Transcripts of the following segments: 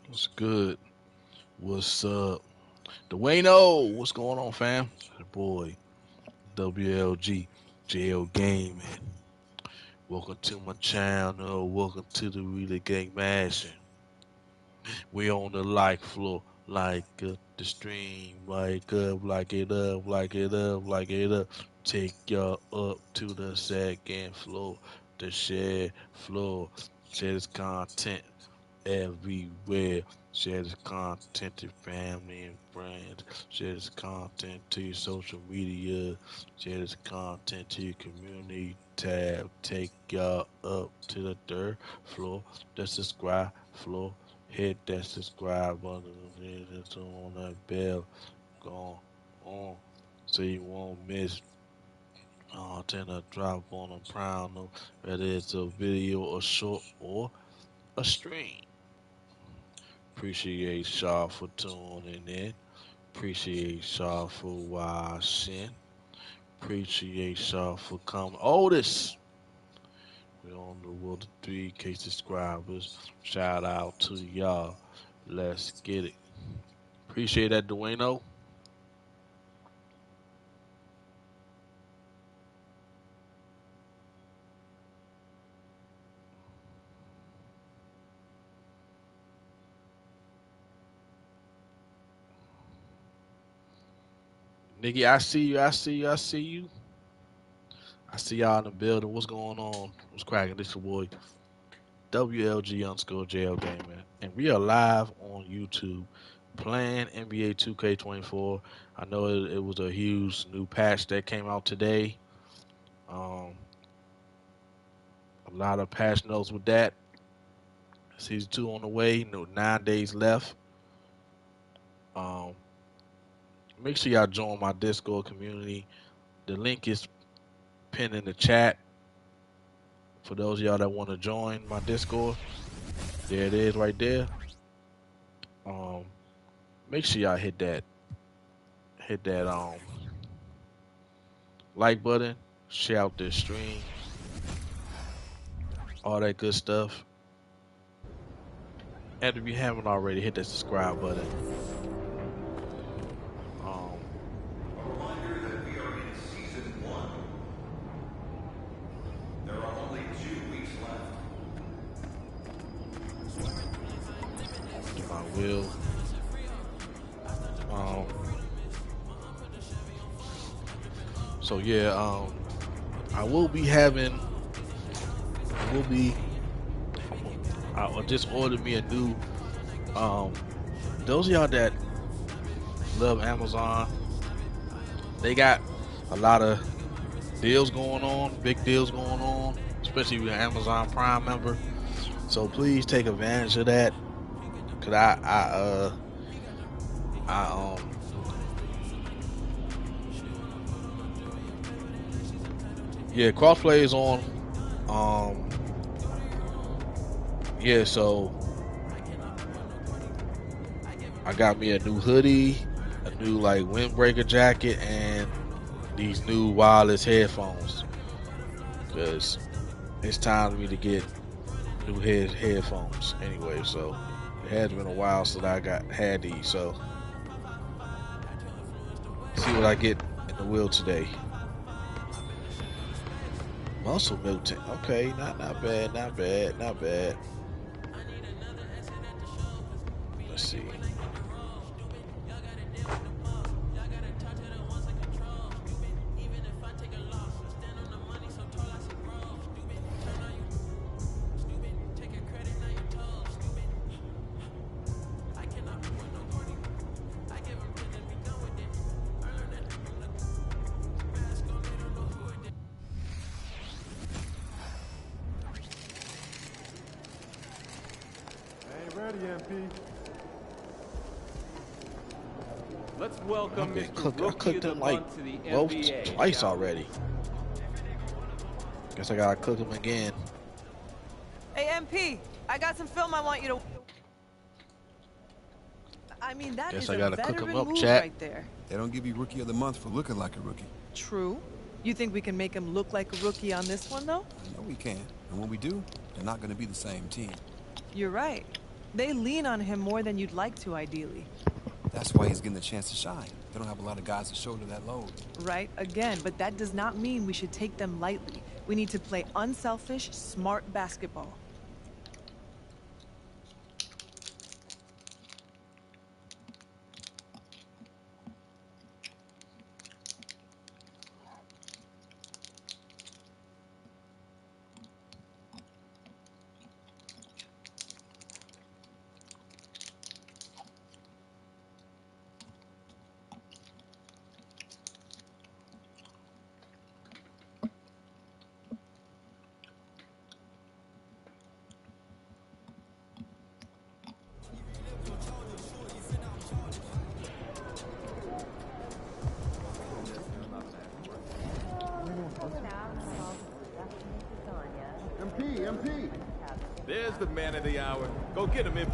What's good? What's up? Dwayno, what's going on, fam? Your boy, WLG, JL Gaming. Welcome to my channel. Welcome to the Really Gang Mashing. We on the like floor, like up the stream, like up, like it up, like it up, like it up. Take y'all up to the second floor, the share floor. Share this content everywhere. Share this content to family and friends. Share this content to your social media. Share this content to your community tab. Take y'all up to the third floor, the subscribe floor. Hit that subscribe button and turn on that bell. Go on so you won't miss tend to drop on a prime, whether it's a video, a short, or a stream. Appreciate y'all for tuning in. Appreciate y'all for watching. Appreciate y'all for coming. Otis, we're on the road to 3K subscribers. Shout out to y'all. Let's get it. Appreciate that, Dwayno. Nigga, I see you. I see you. I see you. I see y'all in the building. What's going on? What's cracking? This your boy WLG underscore JL Gamer. And we are live on YouTube playing NBA 2K24. I know it was a huge new patch that came out today. Um, a lot of patch notes with that. Season 2 on the way. 9 days left. Um, make sure y'all join my Discord community. The link is pinned in the chat for those of y'all that want to join my Discord. There it is right there. Um, make sure y'all hit that like button, share out this stream, all that good stuff. And if you haven't already, hit that subscribe button. Um, A reminder that we are in season 1. There are only 2 weeks do my will. Um, so yeah, I will be having. I will be. I just ordered me a new. Um, those of y'all that love Amazon, they got a lot of deals going on, big deals going on, especially if you're an Amazon Prime member. So please take advantage of that. Cause I yeah, crossplay is on. Um, yeah, so I got me a new hoodie, a new like windbreaker jacket, and these new wireless headphones. Cause it's time for me to get new headphones anyway. So it has been a while since I had these. So see what I get in the wheel today. Muscle milk tank. Okay, not bad, not bad, not bad. Let's see. Ain't ready, MP. Let's welcome I've been Mr. cooked. I Rookie cooked of the them like Month to the both NBA, twice shall we? already. Guess I gotta cook them again. Hey, MP, I got some film I want you to... I mean, that Guess is I a gotta cook them veteran up, move chat. right there. They don't give you Rookie of the Month for looking like a rookie. True. You think we can make him look like a rookie on this one, though? I know we can. And when we do, they're not going to be the same team. You're right. They lean on him more than you'd like to, ideally. That's why he's getting the chance to shine. They don't have a lot of guys to shoulder that load. Right, again, but that does not mean we should take them lightly. We need to play unselfish, smart basketball. MP! There's the man of the hour. Go get him, MP.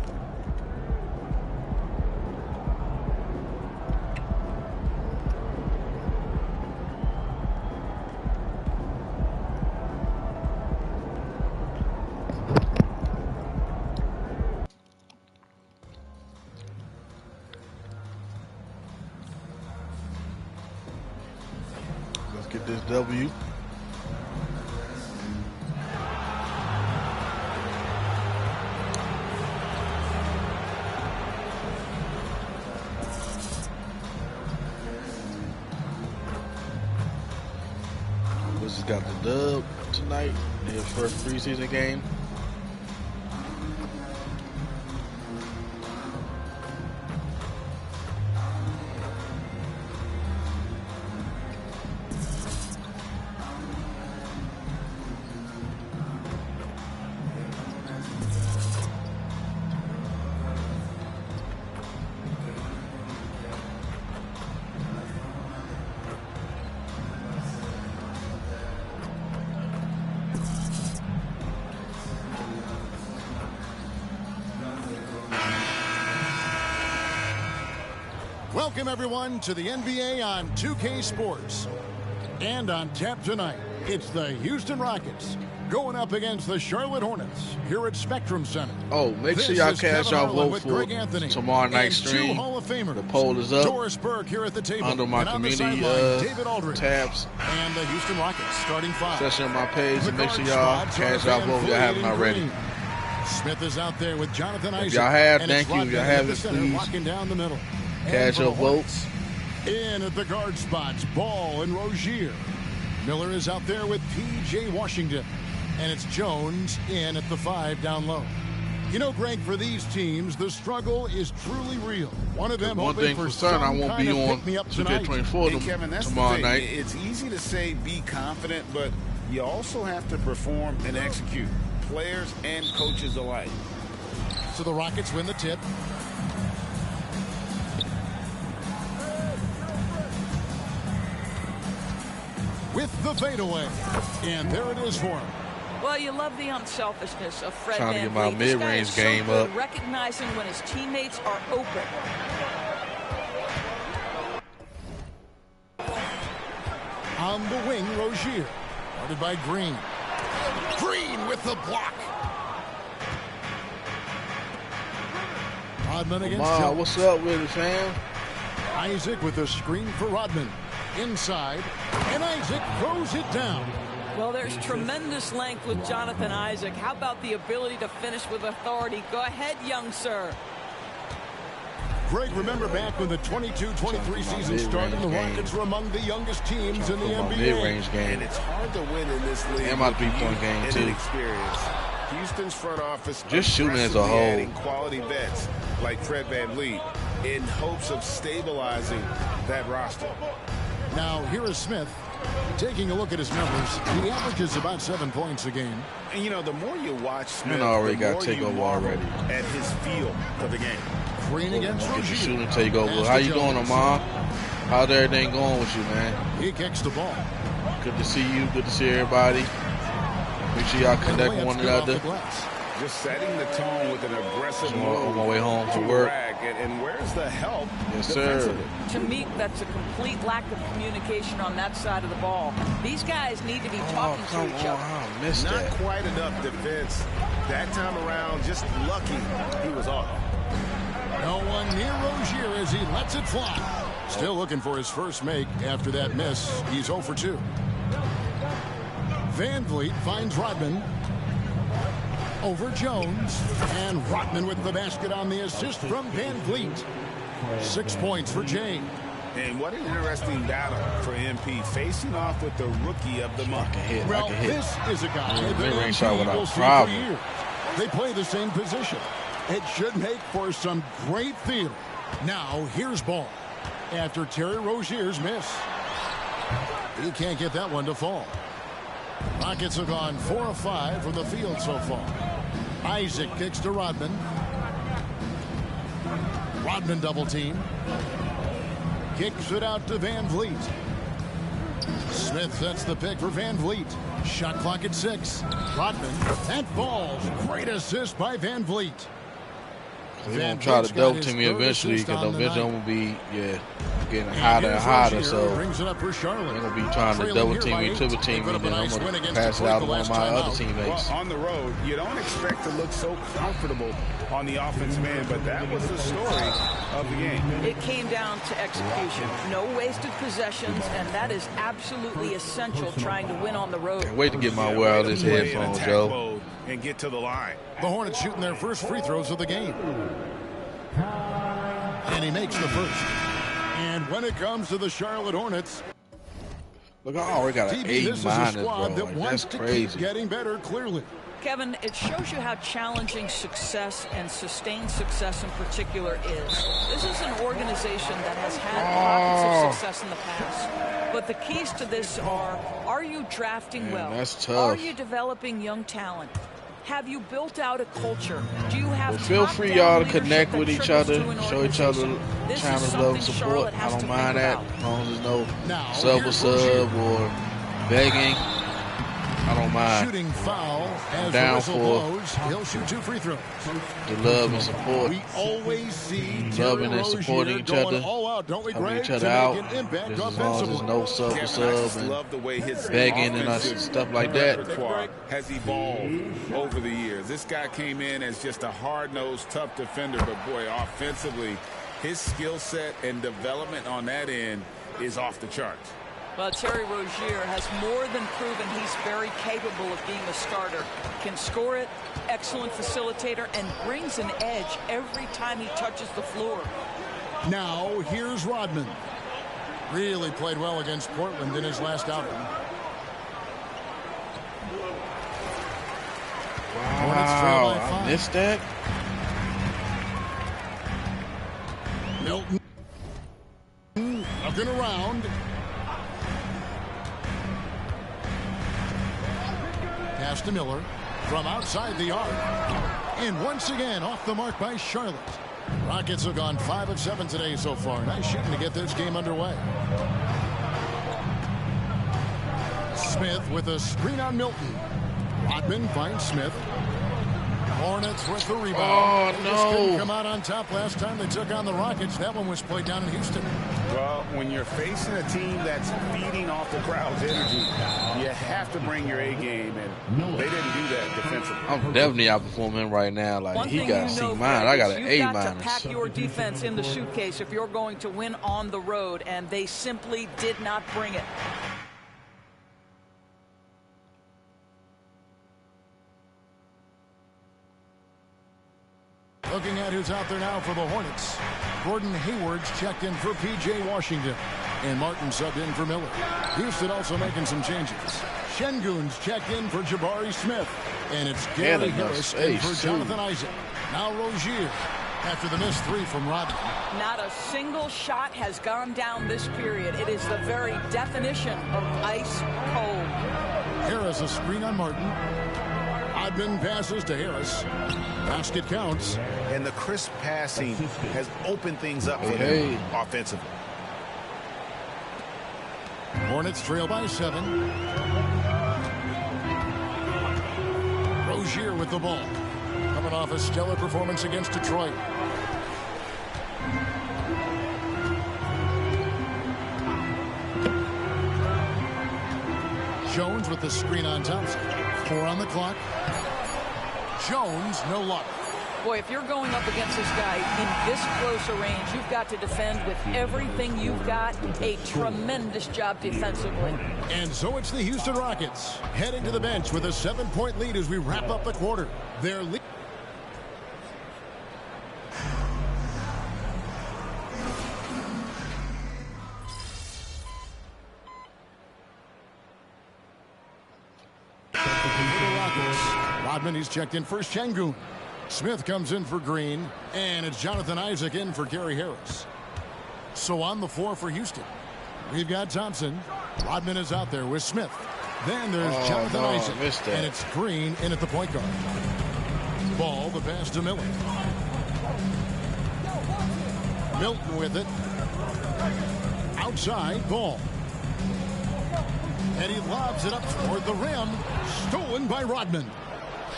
Let's get this W. Wizards got the dub tonight. Their first preseason game. Welcome, everyone, to the NBA on 2K Sports. And on tap tonight, it's the Houston Rockets going up against the Charlotte Hornets here at Spectrum Center. Oh, make sure y'all cast y'all vote for tomorrow night's stream. Hall of Famers. The poll is up Doris Burke here at the table. under my community David Aldridge, tabs. and the Houston Rockets starting five. Section on my page. The Make sure guard y'all spots cast are y'all Van vote if y'all haven't Vliet in already. green. Smith is out there with Jonathan Isaac. If y'all have, and thank it's you. If y'all Rodman at haven't, the center, please locking down the middle. cast And for your the Hornets, votes. in at the guard spots, Ball and Rozier. Miller is out there with P.J. Washington. And it's Jones in at the five down low. You know, Greg, for these teams, the struggle is truly real. One of them One hoping thing for for certain, I some won't kind be of on pick-me-up tonight. 2K24 Hey, Kevin, that's tomorrow the thing. night. It's easy to say be confident, but you also have to perform and execute, players and coaches alike. So the Rockets win the tip. With the fadeaway. And there it is for him. Well, you love the unselfishness of Fred Trying to Van get my Vliet. This guy mid-range is so game good up. recognizing when his teammates are open. On the wing, Rozier. Guarded by Green. Green with the block. Rodman against Ma, Jones. what's up with it, fam? Isaac with a screen for Rodman. Inside. And Isaac throws it down. Well, there's tremendous length with Jonathan Isaac. How about the ability to finish with authority? Go ahead, young sir. Greg, remember back when the 22-23 season started, the Rockets were among the youngest teams in the My NBA. mid-range game. And it's hard to win in this league. And my with three-point youth game, and too. Experience. Houston's front office Just shooting as a aggressively whole. adding quality vets like Fred VanVleet in hopes of stabilizing that roster. Now, here is Smith taking a look at his numbers. He averages about 7 points a game. And, you know, the more you watch Smith, Man already the got more take you over marvel already. at his feel for the game. Green against Get the Rozier. shooting take over. Pass How to you doing, Jones. Amon? How's everything going with you, man? He kicks the ball. Good to see you. Good to see everybody. Make sure y'all connect with one another. Just setting the tone with an aggressive I'm on my move way home to from work. Rag. And where's the help? Yes, sir. defensively? To me, that's a complete lack of communication on that side of the ball. These guys need to be Oh, talking come to each on. other. I missed Not that. quite enough defense. That time around, just lucky he was off. No one near Rozier as he lets it fly. Still looking for his first make after that miss. He's 0 for 2. Van Vliet finds Rodman. Over Jones. And Rodman with the basket on the assist from Van Vliet. 6 points for Jay. And what an interesting battle for MP, facing off with the rookie of the month. Well, this is a guy that Mid-range shot MP will without see for problem. years. They play the same position. It should make for some great theater. Now, here's ball. After Terry Rozier's miss. He can't get that one to fall. Rockets have gone 4 of 5 from the field so far. Isaac kicks to Rodman. Rodman double team. Kicks it out to Van Vliet. Smith sets the pick for Van Vliet. Shot clock at 6. Rodman. That falls. Great assist by Van Vliet. They're going to try to double team me eventually because eventually I'm going to be, getting hotter and hotter. So brings it up for Charlotte. they're going to be trying to double team me, triple team me, and then I'm going to pass it out to one of my other teammates. Well, on the road, you don't expect to look so comfortable on the offensive end, but that was the story of the game. It came down to execution. No wasted possessions, and that is absolutely essential trying to win on the road. Can't wait to get my wear out of this headphones, Joe. And get to the line. The Hornets shooting their first free throws of the game. And he makes the first. And when it comes to the Charlotte Hornets, look, I already got an TV, 8 this is a minus, squad bro. that Like, wants that's to crazy. keep getting better, clearly. Kevin, it shows you how challenging success and sustained success in particular is. This is an organization that has had pockets of success in the past. But the keys to this are you drafting well? That's tough. Are you developing young talent? Have you built out a culture? Do you have Feel free, y'all, to connect with each other, to show each other This is channels, love, something support. Charlotte I has don't to mind think that. about. As long as there's no Now, sub or here's sub or begging. I don't mind. Shooting foul as Down the whistle for blows. He'll shoot 2 free throws. the love and support. We always see Loving Terry and supporting Rozier each going other, all out, don't we, helping Greg, each other to out. make an impact Just as long as there's offensively. no sub or Kevin, I sub just and love the way his begging and offensive stuff like that. repertoire has evolved over the years. This guy came in as just a hard-nosed, tough defender, but boy, offensively, his skill set and development on that end is off the charts. Well, Terry Rozier has more than proven he's very capable of being a starter. Can score it, excellent facilitator, and brings an edge every time he touches the floor. Now, here's Rodman. Really played well against Portland in his last outing. Wow, I missed that. Milton looking around. Pass to Miller from outside the arc. And once again off the mark by Charlotte. Rockets have gone 5 of 7 today so far. Nice shooting to get this game underway. Smith with a screen on Milton. Rodman finds Smith. Hornets with the rebound. Oh, They just couldn't no. come out on top last time they took on the Rockets. That one was played down in Houston. Well, when you're facing a team that's feeding off the crowd's energy, you have to bring your A game, and they didn't do that defensively. I'm definitely outperforming right now. Like, One he thing got you C know, minus. Greg, I got is an you've A got minus. to pack your defense in the suitcase if you're going to win on the road, and they simply did not bring it. Looking at who's out there now for the Hornets. Gordon Hayward's checked in for P.J. Washington. And Martin subbed in for Miller. Houston also making some changes. Şengün's checked in for Jabari Smith. And it's Gary Harris in for Jonathan Isaac. Now Rozier after the missed 3 from Rodman. Not a single shot has gone down this period. It is the very definition of ice cold. Harris a screen on Martin. Rodman passes to Harris. Basket counts. And the crisp passing has opened things up for Hey. them offensively. Hornets trail by 7. Rozier with the ball. Coming off a stellar performance against Detroit. Jones with the screen on Thompson. 4 on the clock. Jones, no luck. Boy, if you're going up against this guy in this close a range, you've got to defend with everything you've got. A tremendous job defensively. And so it's the Houston Rockets heading to the bench with a 7-point lead as we wrap up the quarter. Their lead. Rodman, he's checked in for Şengün. Smith comes in for Green, and it's Jonathan Isaac in for Gary Harris. So on the floor for Houston, we've got Thompson. Rodman is out there with Smith. Then there's Jonathan Isaac, and it's Green in at the point guard. Ball, the pass to Miller. Milton with it. Outside, Ball. And he lobs it up toward the rim. Stolen by Rodman.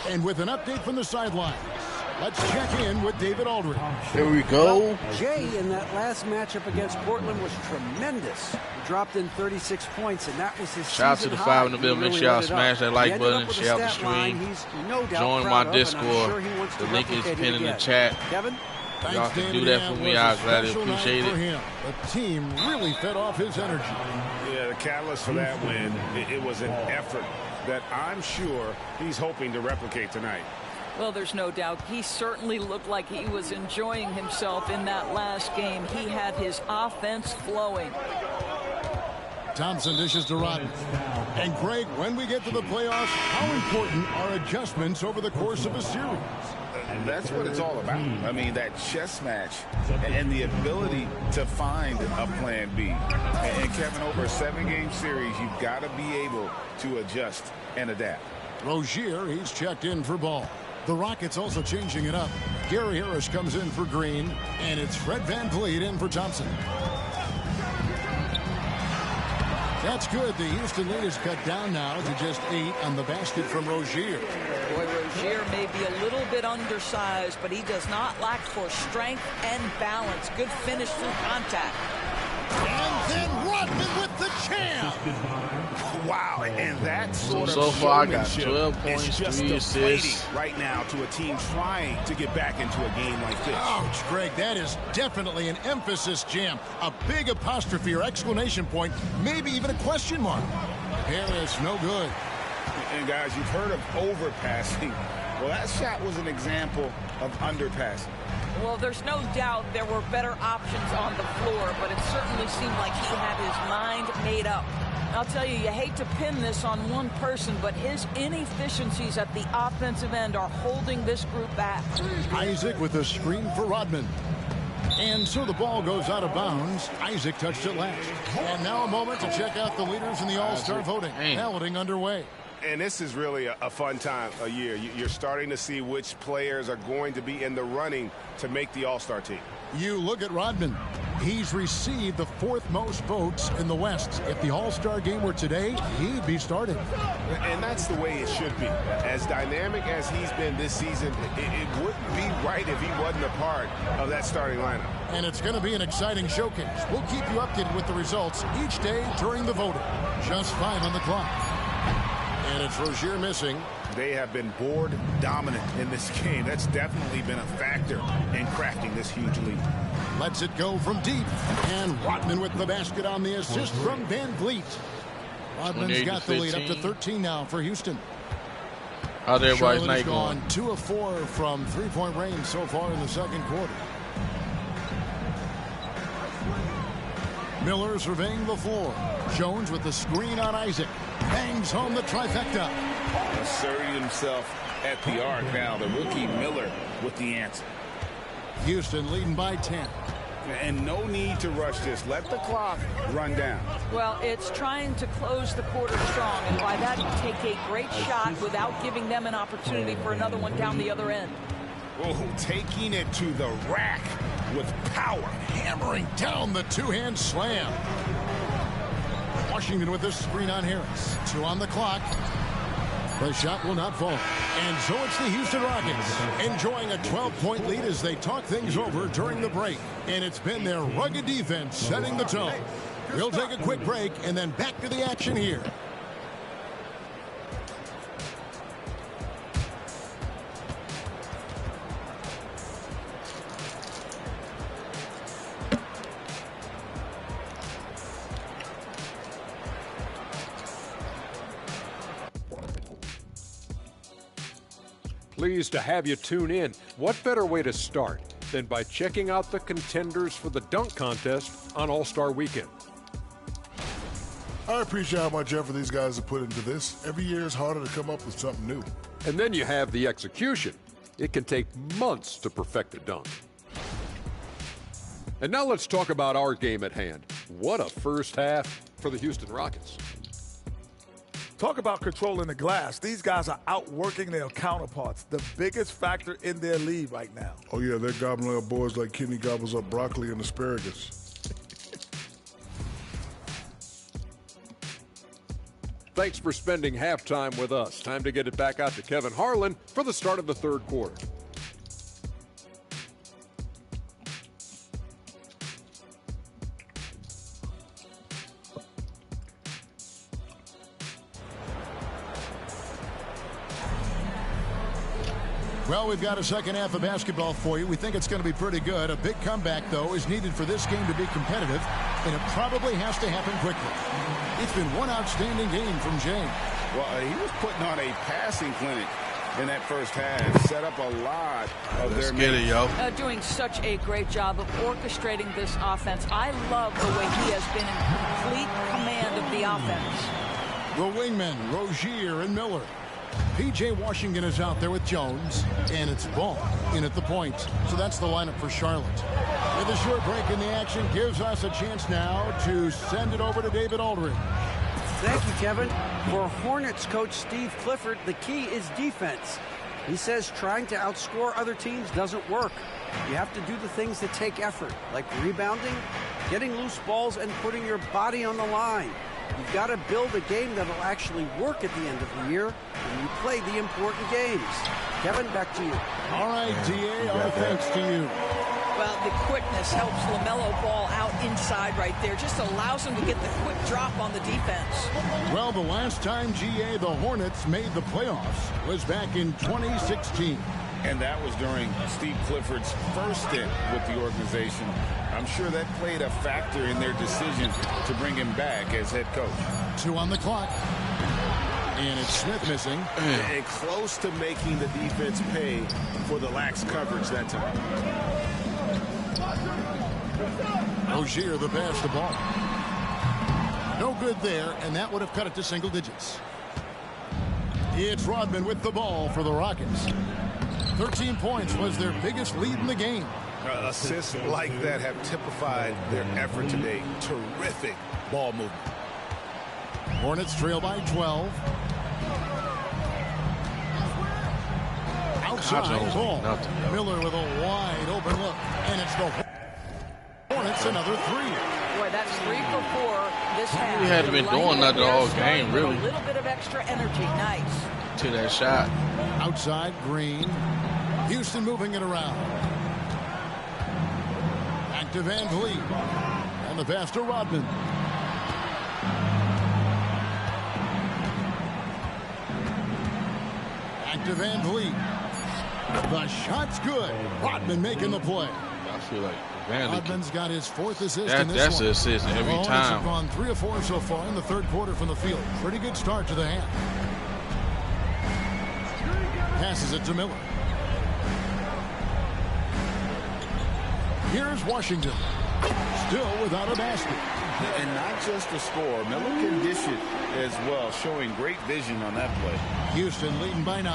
And with an update from the sidelines, let's check in with David Aldridge. Here we go. Well, Jay in that last matchup against Portland was tremendous. He dropped in 36 points, and that was his Shout out to the 5 in the building. Make sure y'all smash that like button, share out the stream. Join my Discord. The link is pinned in the chat. Kevin? Y'all can do that for me. I gladly appreciate it. The team really fed off his energy. Yeah, the catalyst for that win, it was an effort that I'm sure he's hoping to replicate tonight. Well, there's no doubt. He certainly looked like he was enjoying himself in that last game. He had his offense flowing. Thompson dishes to Rodman. And Greg, when we get to the playoffs, how important are adjustments over the course of a series? That's what it's all about. I mean, that chess match and the ability to find a plan B. And Kevin, over a 7-game series, you've got to be able to adjust and adapt. Rozier, he's checked in for Ball. The Rockets also changing it up. Gary Harris comes in for Green, and it's Fred VanVleet in for Thompson. That's good. The Houston lead is cut down now to just 8 on the basket from Rozier. Boy, Rozier may be a little bit undersized, but he does not lack for strength and balance. Good finish through contact. And then Rodman with the champ. Wow, and that sort so of far I got showmanship 12 points, is just 3 deflating assists right now to a team trying to get back into a game like this. Ouch, Greg, that is definitely an emphasis jam. A big apostrophe or exclamation point, maybe even a question mark. Harris, no good. And guys, you've heard of overpassing. Well, that shot was an example of underpassing. Well, there's no doubt there were better options on the floor, but it certainly seemed like he had his mind made up. I'll tell you, you hate to pin this on one person, but his inefficiencies at the offensive end are holding this group back. Isaac with a screen for Rodman. And so the ball goes out of bounds. Isaac touched it last. And now a moment to check out the leaders in the All-Star voting. Balloting underway. And this is really a fun time of year. You're starting to see which players are going to be in the running to make the All-Star team. You look at Rodman. He's received the 4th most votes in the West. If the All-Star game were today, he'd be starting. And that's the way it should be. As dynamic as he's been this season, it wouldn't be right if he wasn't a part of that starting lineup. And it's going to be an exciting showcase. We'll keep you updated with the results each day during the voting. Just 5 on the clock. And it's Rozier missing. They have been board dominant in this game. That's definitely been a factor in crafting this huge lead. Lets it go from deep. And Rodman with the basket on the assist from VanVleet. Rodman's got the lead up to 13 now for Houston. How's everybody's night going? going? 2 of 4 from 3-point range so far in the second quarter. Miller surveying the floor. Jones with the screen on Isaac. Bangs home the trifecta. Asserting himself at the arc now. The rookie Miller with the answer. Houston leading by 10. And no need to rush this. Let the clock run down. Well, it's trying to close the quarter strong, and by that, take a great shot without giving them an opportunity for another one down the other end. Oh, taking it to the rack with power. Hammering down the two-hand slam. Washington with this screen on Harris. 2 on the clock. The shot will not fall. And so it's the Houston Rockets enjoying a 12-point lead as they talk things over during the break. And it's been their rugged defense setting the tone. We'll take a quick break and then back to the action here. Pleased to have you tune in. What better way to start than by checking out the contenders for the dunk contest on All-Star Weekend? I appreciate how much effort these guys have put into this. Every year it's harder to come up with something new. And then you have the execution. It can take months to perfect a dunk. And now let's talk about our game at hand. What a first half for the Houston Rockets. Talk about controlling the glass. These guys are outworking their counterparts, the biggest factor in their league right now. Oh, yeah, they're gobbling up boards like Kenny gobbles up broccoli and asparagus. Thanks for spending halftime with us. Time to get it back out to Kevin Harlan for the start of the third quarter. Well, we've got a second half of basketball for you. We think it's going to be pretty good. A big comeback, though, is needed for this game to be competitive, and it probably has to happen quickly. It's been one outstanding game from James. Well, he was putting on a passing clinic in that first half. Set up a lot of Let's their get it, yo. Doing such a great job of orchestrating this offense. I love the way he has been in complete command of the offense. The wingmen, Rozier and Miller. P.J. Washington is out there with Jones, and it's Ball in at the point. So that's the lineup for Charlotte. With a short break in the action, gives us a chance now to send it over to David Aldridge. Thank you, Kevin. For Hornets coach Steve Clifford, the key is defense. He says trying to outscore other teams doesn't work. You have to do the things that take effort, like rebounding, getting loose balls, and putting your body on the line. You've got to build a game that'll actually work at the end of the year when you play the important games. Kevin, back to you. All right, D.A., our thanks to you. Well, the quickness helps LaMelo Ball out inside right there. Just allows him to get the quick drop on the defense. Well, the last time, G.A., the Hornets made the playoffs was back in 2016. And that was during Steve Clifford's first stint with the organization. I'm sure that played a factor in their decision to bring him back as head coach. 2 on the clock. And it's Smith missing. And close to making the defense pay for the lax coverage that time. Rozier, the pass, the ball. No good there, and that would have cut it to single digits. It's Rodman with the ball for the Rockets. 13 points was their biggest lead in the game. Assists like that have typified their effort today. Terrific ball movement. Hornets trail by 12. Outside ball. Miller with a wide open look. And it's the Hornets another 3. Boy, that's 3 for 4 this half. He hadn't been doing nothing all game, really. A little bit of extra energy. Nice. To that shot. Outside, Green. Houston moving it around. Back to Van Vliet. And the pass to Rodman. Back to Van Vliet. The shot's good. Rodman making the play. I feel like Rodman's got his 4th assist in this that's one. an assist every the Hornets time. have gone 3 or 4 so far in the third quarter from the field. Pretty good start to the half. Passes it to Miller. Here's Washington. Still without a basket. And not just a score. Miller can dish it as well, showing great vision on that play. Houston leading by 9.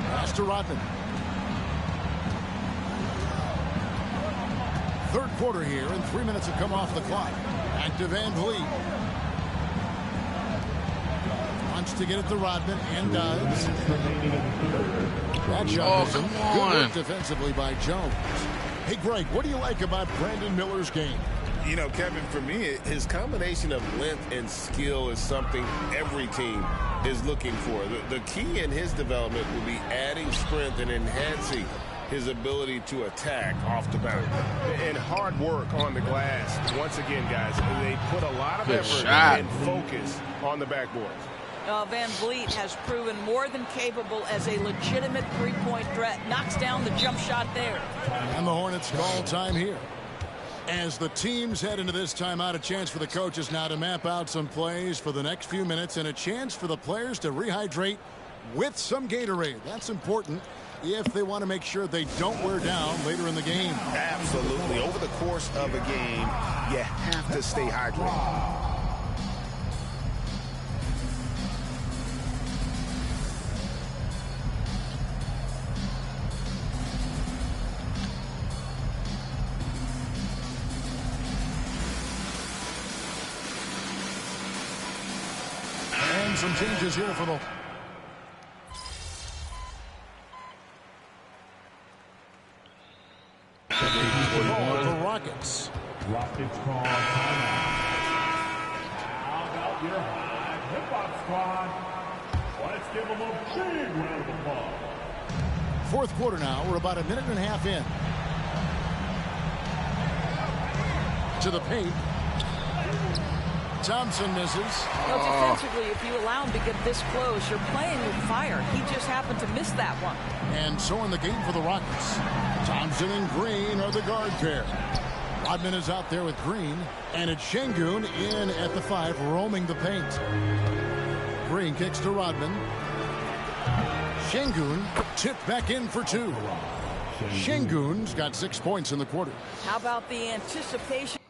Pass to Rodman. Third quarter here, and 3 minutes have come off the clock. Back to Van Vliet. Wants to get it to Rodman, and does. That shot come good on. work defensively by Jones. Hey, Greg, what do you like about Brandon Miller's game? You know, Kevin, for me, his combination of length and skill is something every team is looking for. The key in his development will be adding strength and enhancing his ability to attack off the bounce. And hard work on the glass. Once again, guys, they put a lot of effort and focus on the backboard. Van Vliet has proven more than capable as a legitimate three-point threat. Knocks down the jump shot there. And the Hornets call time here. As the teams head into this timeout, a chance for the coaches now to map out some plays for the next few minutes and a chance for the players to rehydrate with some Gatorade. That's important if they want to make sure they don't wear down later in the game. Absolutely. Over the course of a game, you have to stay hydrated. And some changes here for the Rockets. Rockets call timeout. How about your high hip-hop squad? Let's give them a big round of applause. Fourth quarter now. We're about a minute and a half in. To the paint. Thompson misses. Well, defensively, if you allow him to get this close, you're playing with fire. He just happened to miss that one. And so in the game for the Rockets. Thompson and Green are the guard pair. Rodman is out there with Green, and it's Şengün in at the 5, roaming the paint. Green kicks to Rodman. Şengün tipped back in for 2. Şengün's got 6 points in the quarter. How about the anticipation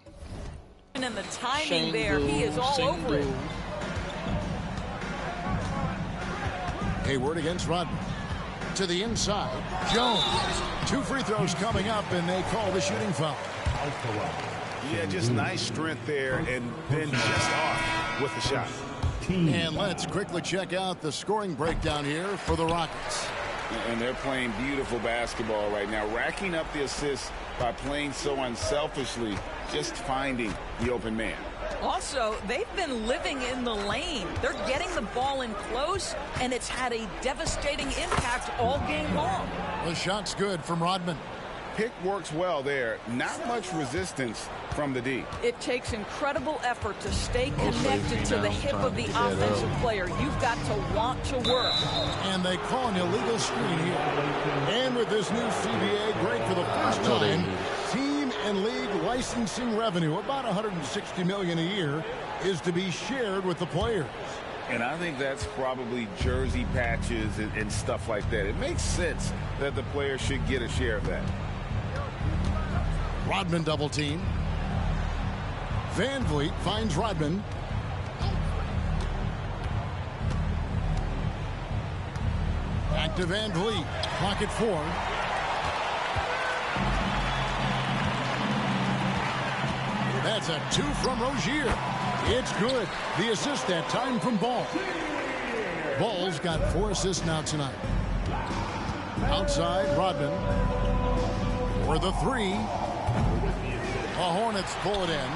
and the timing there? He is all over it. Hayward against Rodman. To the inside. Jones. 2 free throws coming up, and they call the shooting foul. Yeah, just nice strength there, and then just off with the shot. And let's quickly check out the scoring breakdown here for the Rockets. And they're playing beautiful basketball right now, racking up the assists by playing so unselfishly, just finding the open man. Also, they've been living in the lane. They're getting the ball in close, and it's had a devastating impact all game long. The shot's good from Rodman. Pick works well there. Not much resistance from the D. It takes incredible effort to stay connected to the hip of the offensive player. You've got to want to work. And they call an illegal screen here. And with this new CBA, great for the first time, team and league licensing revenue, about $160 million a year, is to be shared with the players. And I think that's probably jersey patches and stuff like that. It makes sense that the players should get a share of that. Rodman double team. Van Vliet finds Rodman. Back to Van Vliet. Pocket 4. That's a 2 from Rozier. It's good. The assist that time from Ball. Ball's got 4 assists now tonight. Outside, Rodman. For the 3. The Hornets pull it in.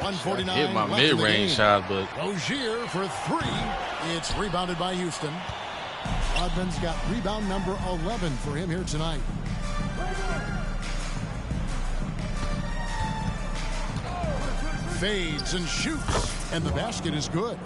149 hit my left in the mid-range game. shot, but Rozier for 3. It's rebounded by Houston. Rodman's got rebound number 11 for him here tonight. Fades and shoots, and the basket is good.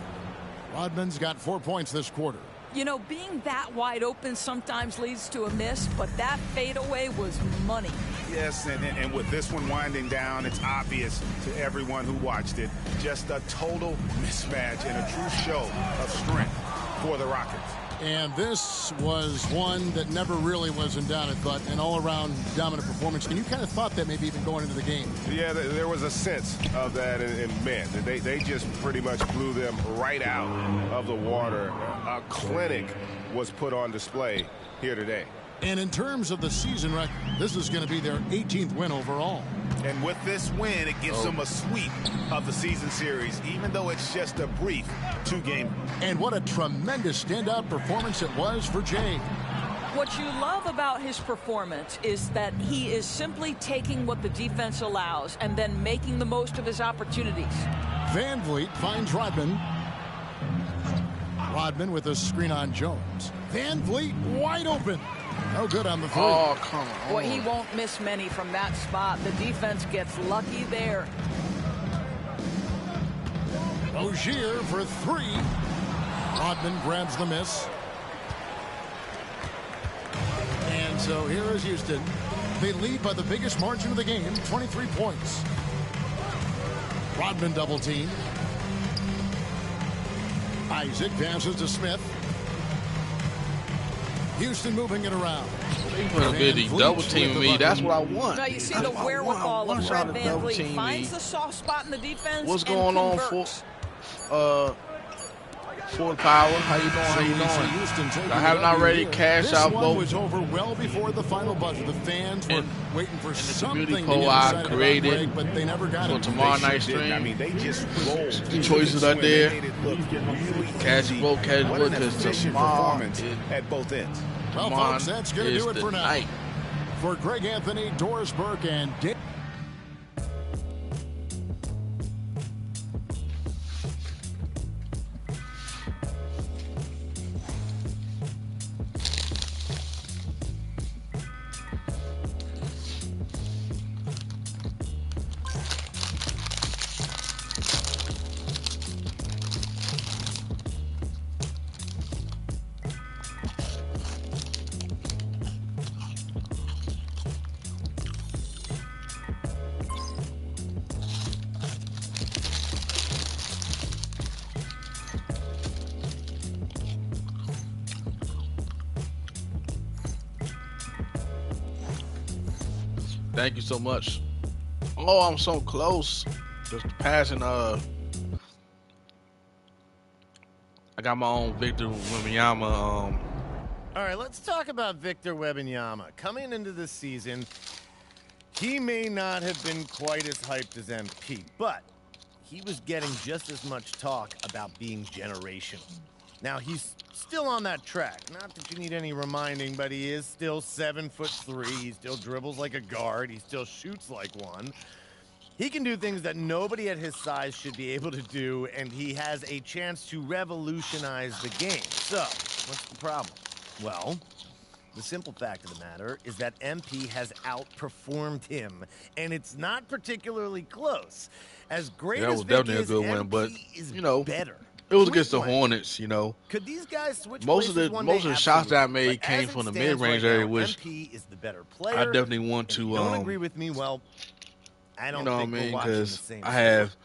Rodman's got 4 points this quarter. You know, being that wide open sometimes leads to a miss, but that fadeaway was money. Yes, and with this one winding down, it's obvious to everyone who watched it. Just a total mismatch and a true show of strength for the Rockets. And this was one that never really was in doubt, I thought, an all-around dominant performance. And you kind of thought that maybe even going into the game. Yeah, there was a sense of that, and man, they just pretty much blew them right out of the water. A clinic was put on display here today. And in terms of the season record, this is going to be their 18th win overall. And with this win, it gives them a sweep of the season series, even though it's just a brief 2-game. And what a tremendous standout performance it was for Jay. What you love about his performance is that he is simply taking what the defense allows and then making the most of his opportunities. Van Vliet finds Rodman. Rodman with a screen on Jones. Van Vliet wide open. No good on the 3. Oh, come on. Boy, he won't miss many from that spot. The defense gets lucky there. Rozier for 3. Rodman grabs the miss. And so here is Houston. They lead by the biggest margin of the game, 23 points. Rodman double team. Isaac passes to Smith. Houston moving it around. They put a bit double teaming me. That's what I want. Now you see the wherewithal of Fred VanVleet. Finds the soft spot in the defense. What's and going on converts. for Power? How you doing? I haven't already cashed out both. This one was over well before the final buzzer. The fans were waiting for something to get poll I decided created break, but they never got for it. tomorrow night's stream. I mean, they just rolled. The choices are there. Cash vote, What an because efficient tomorrow performance at both ends. Well, folks, that's going to do it for now. Night. For Greg Anthony, Doris Burke, and Dave. Thank you so much. Oh, I'm so close. Just passing. I got my own Victor Wembanyama. All right, let's talk about Victor Wembanyama. Coming into this season, he may not have been quite as hyped as MP, but he was getting just as much talk about being generational. Now, he's still on that track. Not that you need any reminding, but he is still 7'3". He still dribbles like a guard. He still shoots like one. He can do things that nobody at his size should be able to do, and he has a chance to revolutionize the game. So, what's the problem? Well, the simple fact of the matter is that MP has outperformed him, and it's not particularly close. As great That as was Vic definitely a is, good win, MP but is you know, better. it was against the Hornets. You know, Could these guys switch most of places the one most day? of the shots that I Absolutely. made But came as it from the stands mid range right area, now, which MP is the better player. I definitely want If to. you don't agree with me, well, I don't you know think what I mean? we're watching the Because same I sport. have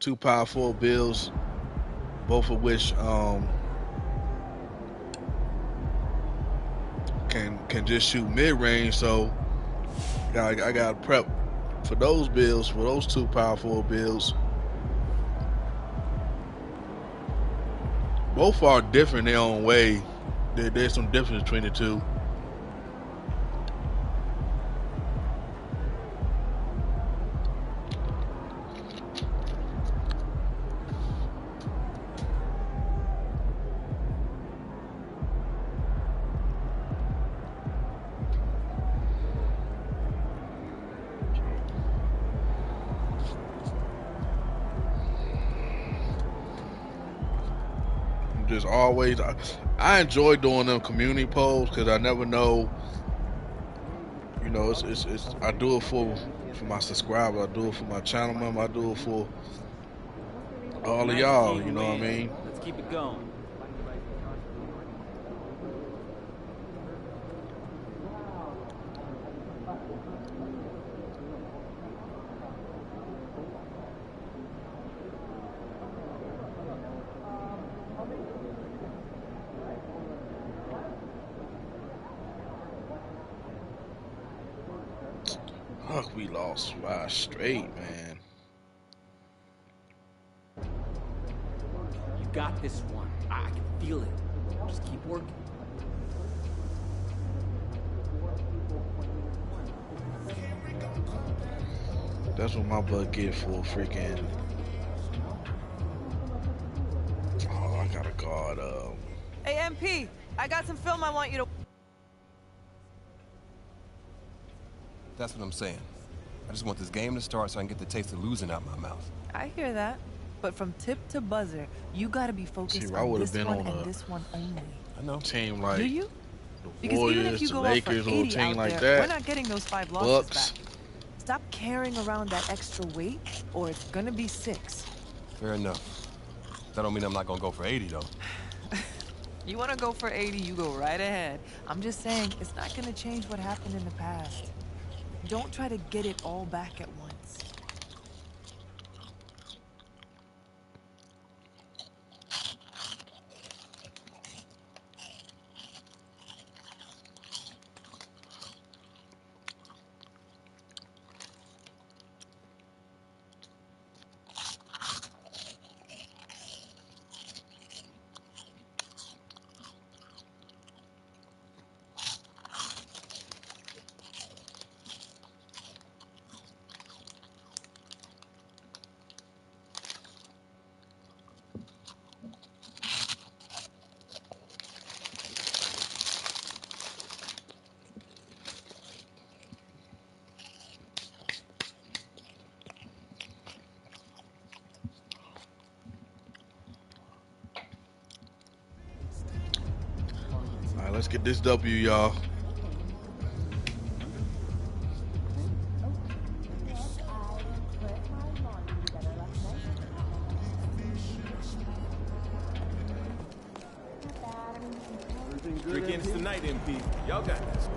two power forward builds, both of which can just shoot mid range. So I got to prep for those builds, for those two power forward builds. Both are different in their own way. There's some difference between the two. Just always, I enjoy doing them community polls because I never know. You know, it's I do it for my subscribers, I do it for my channel members, I do it for all of y'all. You know what I mean? Let's keep it going. Fuck, we lost 5 straight, man. You got this one. I can feel it. Just keep working. That's what my butt get for freaking. Oh, I gotta guard. Hey, MP, I got some film I want you to... That's what I'm saying. I just want this game to start so I can get the taste of losing out my mouth. I hear that. But from tip to buzzer, you gotta be focused See, I on would've this been one on and a this one only. I know. Team like Do you? the Because even if Warriors, you the go Lakers, out for or a 80 team out like there, that. we're not getting those 5 losses Bucks. back. Stop carrying around that extra weight, or it's gonna be 6. Fair enough. That don't mean I'm not gonna go for 80 though. You wanna go for 80, you go right ahead. I'm just saying, it's not gonna change what happened in the past. Don't try to get it all back at once. Let's get this W, y'all. Weekends tonight, MP. Y'all got this.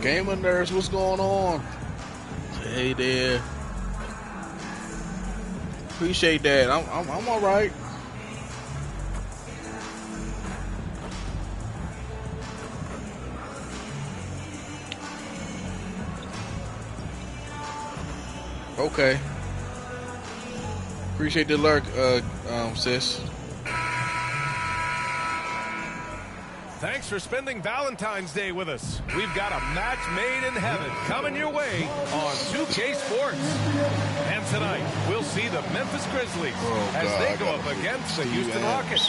Gamer nerds, what's going on? Hey there. Appreciate that. I'm all right. Okay. Appreciate the lurk, sis. Thanks for spending Valentine's Day with us. We've got a match made in heaven coming your way on 2K Sports. And tonight, we'll see the Memphis Grizzlies as they go up against the Houston Rockets.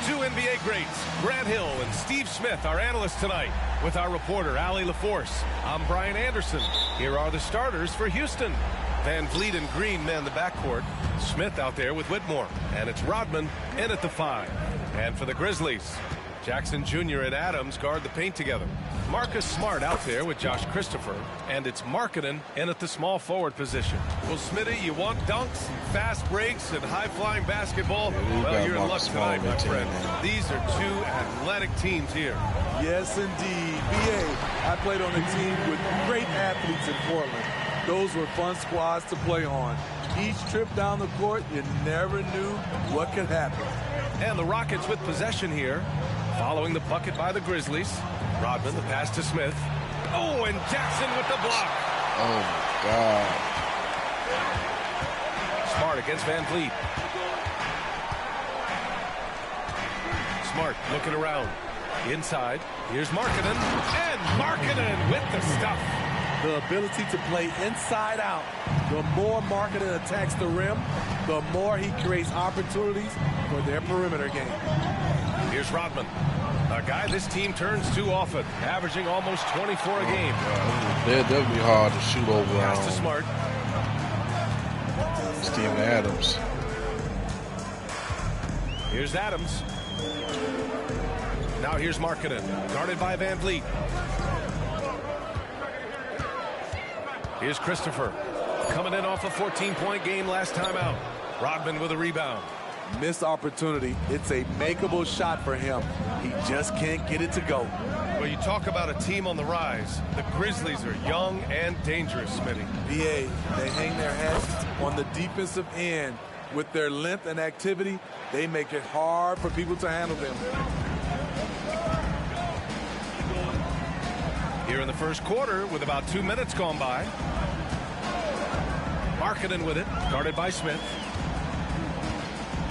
Two NBA greats, Grant Hill and Steve Smith, our analysts tonight, with our reporter, Allie LaForce. I'm Brian Anderson. Here are the starters for Houston. Van Vliet and Green man the backcourt. Smith out there with Whitmore. And it's Rodman in at the 5. And for the Grizzlies, Jackson Jr. and Adams guard the paint together. Marcus Smart out there with Josh Christopher. And it's Markkanen in at the small forward position. Well, Smitty, you want dunks, fast breaks, and high-flying basketball? Well, you're in luck tonight, my friend. These are two athletic teams here. Yes, indeed. BA, I played on a team with great athletes in Portland. Those were fun squads to play on. Each trip down the court, you never knew what could happen. And the Rockets with possession here. Following the bucket by the Grizzlies. Rodman, the pass to Smith. Oh, and Jackson with the block. Oh, my God. Smart against Van Vliet. Smart looking around. Inside. Here's Markkanen. And Markkanen with the stuff. The ability to play inside out. The more Markkanen attacks the rim, the more he creates opportunities for their perimeter game. Here's Rodman, a guy this team turns to often, averaging almost 24 a game. That'd be hard to shoot over. Pass to Smart. Steven Adams. Here's Adams. Now here's Markkanen, guarded by Van Vliet. Here's Christopher, coming in off a 14-point game last time out. Rodman with a rebound. Missed opportunity. It's a makeable shot for him. He just can't get it to go. Well, you talk about a team on the rise. The Grizzlies are young and dangerous, Smitty. BA, they hang their hats on the defensive end. With their length and activity, they make it hard for people to handle them. Here in the first quarter with about 2 minutes gone by. Markkanen with it, guarded by Smith.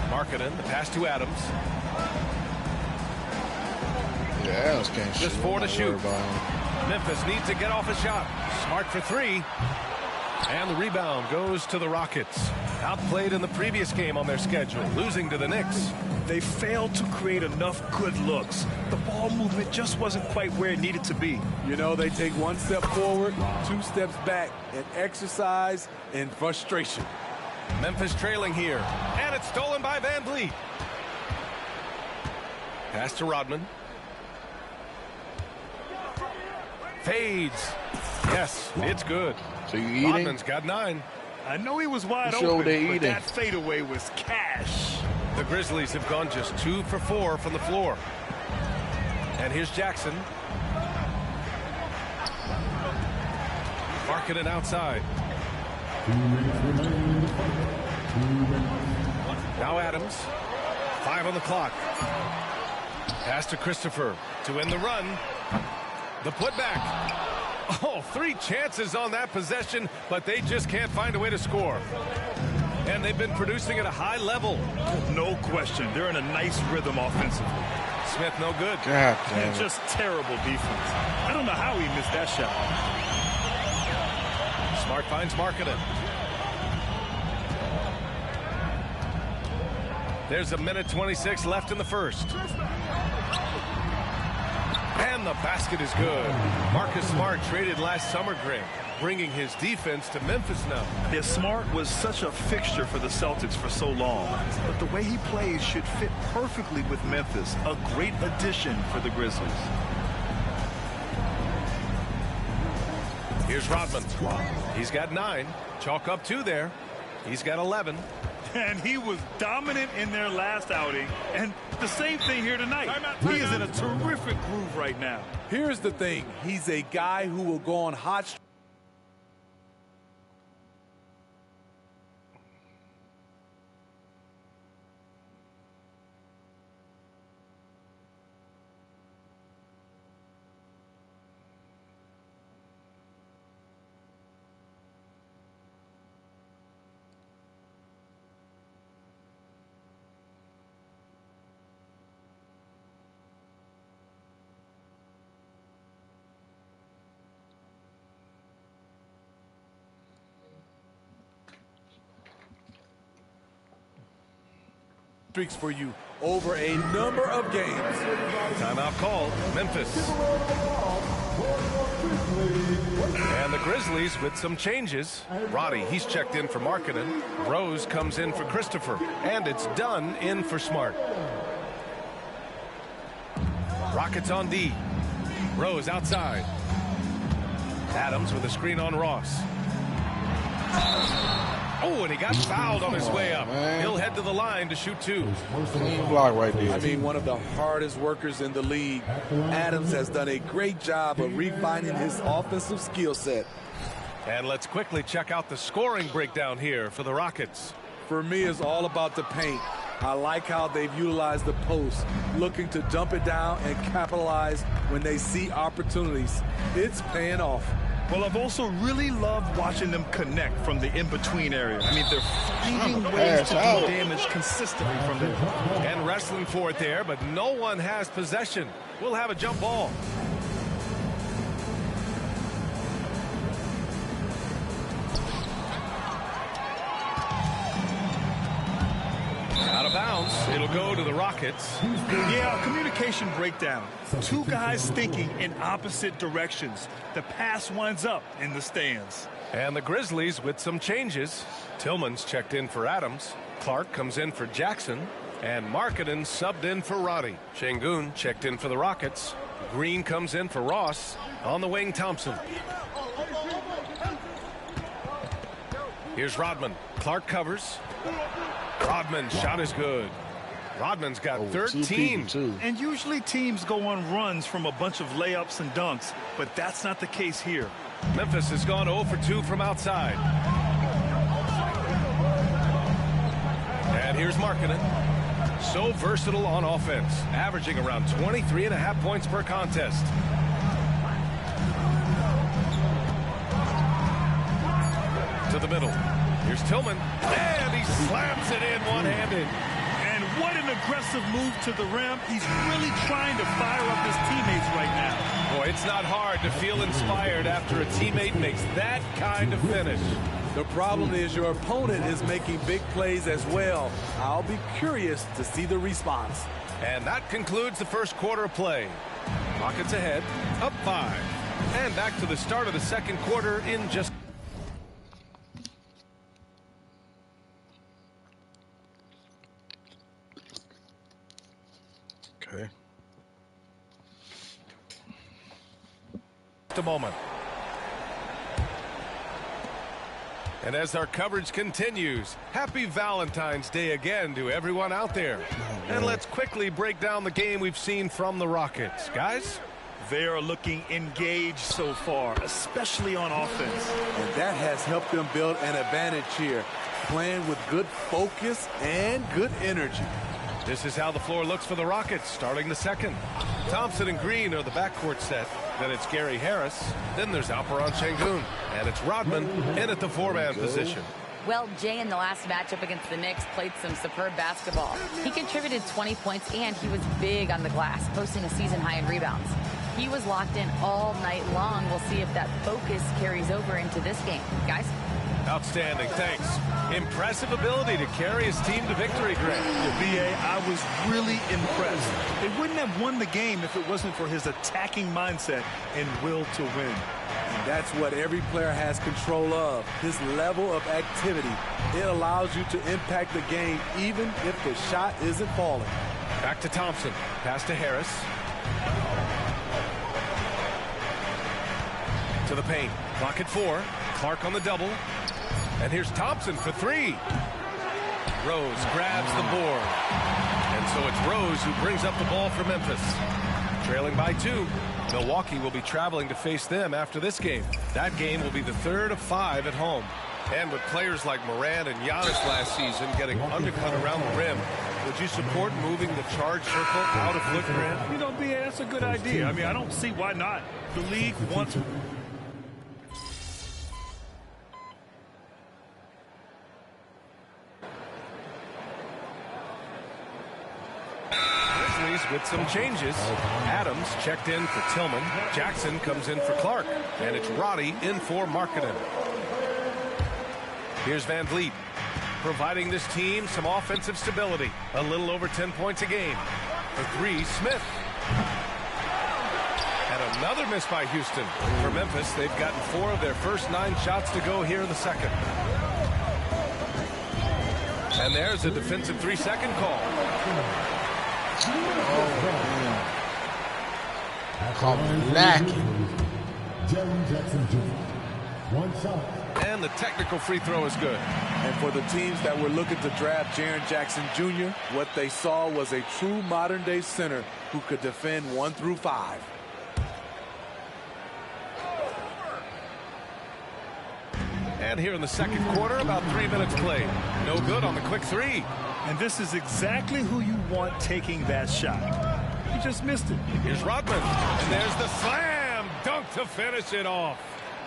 Markkanen, the pass to Adams. Yeah, Adams can't shoot. Just 4 to shoot. Memphis needs to get off a shot. Smart for 3. And the rebound goes to the Rockets. Outplayed in the previous game on their schedule, losing to the Knicks. They failed to create enough good looks. The ball movement just wasn't quite where it needed to be. You know, they take 1 step forward, 2 steps back in exercise and frustration. Memphis trailing here. And it's stolen by Van Vliet. Pass to Rodman. Fades. Yes, it's good. So you eating? Rodman's got 9. I know he was wide open, but that fadeaway was cash. The Grizzlies have gone just 2 for 4 from the floor. And here's Jackson. Markkanen outside. Now Adams. 5 on the clock. Pass to Christopher to end the run. The putback. Oh, 3 chances on that possession, but they just can't find a way to score. And they've been producing at a high level. No question. They're in a nice rhythm offensively. Smith, no good. God damn it. Just terrible defense. I don't know how he missed that shot. Smart finds Markkanen. There's 1:26 left in the first. And the basket is good. Marcus Smart traded last summer, Greg, bringing his defense to Memphis now. Yeah, Smart was such a fixture for the Celtics for so long, but the way he plays should fit perfectly with Memphis. A great addition for the Grizzlies. Here's Rodman. He's got 9. Chalk up 2 there. He's got 11. And he was dominant in their last outing, and the same thing here tonight. He is in a terrific groove right now. Here's the thing. He's a guy who will go on hot streaks. For you over a number of games. Timeout called. Memphis. And the Grizzlies with some changes. Roddy, he's checked in for Markkanen. Rose comes in for Christopher. And it's done in for Smart. Rockets on D. Rose outside. Adams with a screen on Ross. Oh, and he got fouled on his way up. He'll head to the line to shoot 2. Block right there. I mean, one of the hardest workers in the league. Adams has done a great job of refining his offensive skill set. And let's quickly check out the scoring breakdown here for the Rockets. For me, it's all about the paint. I like how they've utilized the post, looking to dump it down and capitalize when they see opportunities. It's paying off. Well, I've also really loved watching them connect from the in-between area. I mean, they're finding ways to do damage consistently from there. And wrestling for it there, but no one has possession. We'll have a jump ball. Out of bounds. It'll go to the Rockets. Yeah, communication breakdown. 2 guys thinking in opposite directions. The pass winds up in the stands. And the Grizzlies with some changes. Tillman's checked in for Adams. Clark comes in for Jackson. And Markkanen subbed in for Roddy. Şengün checked in for the Rockets. Green comes in for Ross. On the wing, Thompson. Here's Rodman. Clark covers. Rodman's shot is good. Rodman's got 13. And usually teams go on runs from a bunch of layups and dunks, but that's not the case here. Memphis has gone 0 for 2 from outside. And here's Markkanen. So versatile on offense, averaging around 23.5 points per contest. To the middle. Here's Tillman. And he slams it in one-handed. And what an aggressive move to the rim. He's really trying to fire up his teammates right now. Boy, it's not hard to feel inspired after a teammate makes that kind of finish. The problem is your opponent is making big plays as well. I'll be curious to see the response. And that concludes the first quarter of play. Rockets ahead, up 5. And back to the start of the second quarter in just... Okay. A moment. And as our coverage continues, happy Valentine's Day again to everyone out there. And let's quickly break down the game we've seen from the Rockets. Guys? They are looking engaged so far, especially on offense. And that has helped them build an advantage here, playing with good focus and good energy. This is how the floor looks for the Rockets starting the second. Thompson and Green are the backcourt set. Then it's Gary Harris. Then there's Alperon Şengün. And it's Rodman in at the four-man position. Well, Jay in the last matchup against the Knicks played some superb basketball. He contributed 20 points and he was big on the glass, posting a season high in rebounds. He was locked in all night long. We'll see if that focus carries over into this game. Guys? Outstanding, thanks. Impressive ability to carry his team to victory, Greg. BA, I was really impressed. They wouldn't have won the game if it wasn't for his attacking mindset and will to win. And that's what every player has control of, his level of activity. It allows you to impact the game even if the shot isn't falling. Back to Thompson. Pass to Harris. To the paint. Clock at 4. Clark on the double. And here's Thompson for 3. Rose grabs the board. And so it's Rose who brings up the ball for Memphis. Trailing by 2. Milwaukee will be traveling to face them after this game. That game will be the third of 5 at home. And with players like Morant and Giannis last season getting undercut around the rim, would you support moving the charge circle out of Foot Grand? You know, BA, that's a good idea. I mean, I don't see why not. The league wants... With some changes. Adams checked in for Tillman. Jackson comes in for Clark. And it's Roddy in for Markkanen. Here's Van Vliet, providing this team some offensive stability. A little over 10 points a game. For 3, Smith. And another miss by Houston. For Memphis, they've gotten 4 of their first 9 shots to go here in the second. And there's a defensive 3-second call. And the technical free throw is good. And for the teams that were looking to draft Jaren Jackson Jr., what they saw was a true modern-day center who could defend 1 through 5. And here in the second quarter, about 3 minutes played. No good on the quick 3. And this is exactly who you want taking that shot. He just missed it. Here's Rodman. And there's the slam dunk to finish it off.